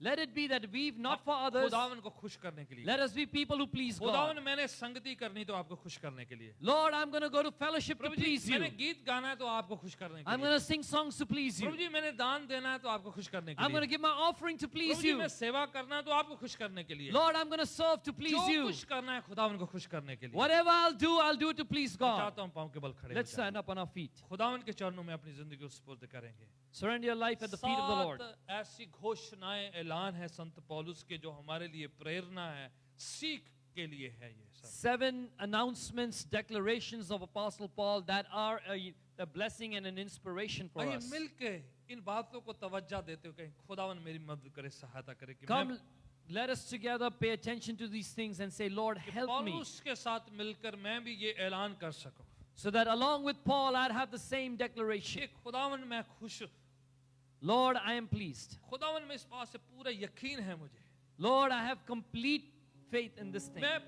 Let it be that we, not for others,
खुदावन को खुश करने के लिए।
let us be people who please God.
खुदावन मैंने संगति करनी तो आपको खुश करने के लिए।
Lord, I'm going to go to fellowship to
Prabhu ji
please you.
मैंने गीत गाना है तो आपको खुश करने के
I'm
लिए।
going to sing songs to please you.
प्रभु जी मैंने दान देना है तो आपको खुश करने के
I'm going to
लिए।
give my offering to please
Prabhu ji
you.
मैं सेवा करना है तो आपको खुश करने के लिए।
Lord, I'm going to serve to please
जो
you.
कुछ करना है खुदावन को खुश करने के लिए।
Whatever I'll do it to please
मैं
God.
चाहता हूँ पाँव के बल खड़े हो
Let's
जाएं।
stand up on our feet.
खुदावन के चरणों में अपनी जिंदगी को सुपुर्द करेंगे।
Surrender your life at the feet of the Lord.
7 ऐसी घोषणाएं ऐलान है संत पौलुस के जो हमारे लिए प्रेरणा है, सीख के लिए है ये सब।
7 announcements, declarations of Apostle Paul that are a blessing and an inspiration for
आइए
us.
मिलके इन बातों को तवज्जो देते हुए कहें खुदावन मेरी मदद करे, सहायता करे कि
Come,
मैं
let us together pay attention to these things and say, Lord, help me.
पौलुस के साथ मिलकर मैं भी ये ऐलान कर सकूं
So that along with Paul, I'd have the same declaration.
कि खुदावन मैं खुश हूं,
Lord, I am pleased.
खुदावन में इस बात से पूरा यकीन है मुझे,
Lord, I have complete faith in this thing.
मैं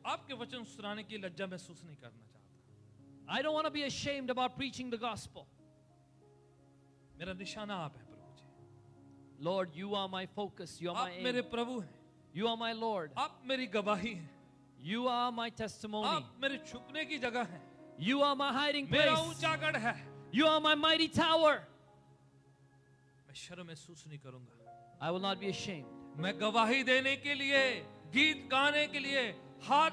आपके वचन सुनाने की लज्जा महसूस नहीं करना चाहता।
I don't want to be ashamed about preaching the gospel.
मेरा निशाना आप हैं प्रभु जी,
Lord, you are my focus. You are
आप
my
मेरे
aim.
प्रभु हैं,
You are my Lord.
आप मेरी गवाही हैं,
You are my testimony.
आप मेरे छुपने की जगह हैं,
You are my hiding
मेरा
place.
ऊंचा गढ़ है।
You are my mighty tower.
मैं शर्म महसूस नहीं करूंगा,
I will not be ashamed.
मैं गवाही देने के लिए, गीत गाने के लिए, हाथ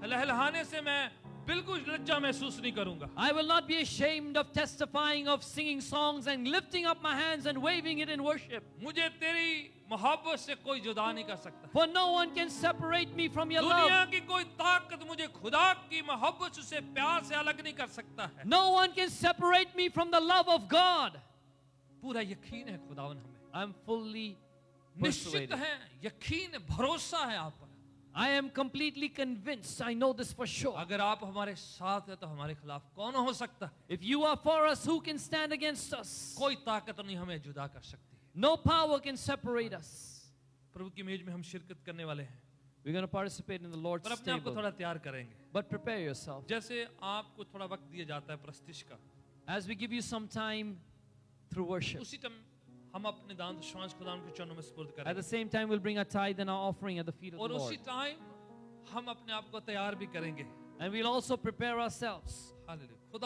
लहलहाने से मैं बिल्कुल लज्जा महसूस नहीं करूंगा।
I will not be ashamed of testifying, of singing songs and lifting up my hands and waving it in worship.
मुझे तेरी मोहब्बत से कोई जुदा नहीं कर सकता।
For no one can separate me from your
दुनिया
love.
की कोई ताकत मुझे खुदा की मोहब्बत से प्यार से अलग नहीं कर सकता है।
No one can separate me from the love of God.
पूरा यकीन है खुदावन हमें,
I'm fully
निश्चित
persuaded.
है, यकीन है, भरोसा है आप पर।
I am completely convinced. I know this for sure.
अगर आप हमारे साथ है तो हमारे खिलाफ कौन हो सकता है?
If you are for us, who can stand against us?
कोई ताकत नहीं हमें जुदा कर सकती।
No power can separate us.
प्रभु की मेज में हम शिरकत करने वाले हैं,
We're going to participate in the Lord's
पर अपने आप को
table.
थोड़ा तैयार करेंगे।
But prepare yourself.
जैसे आपको थोड़ा वक्त दिया जाता है प्रस्तिश का,
As we give you some time through worship.
उसी टाइम हम अपने दान दशमांश खुदावन के चरणों में सुपुर्द
At the
करेंगे,
same time, we'll bring a tithe and our offering at the feet of the
और उसी
Lord.
टाइम हम अपने आप को तैयार भी करेंगे।
And we'll also prepare ourselves.
Hallelujah. खुदा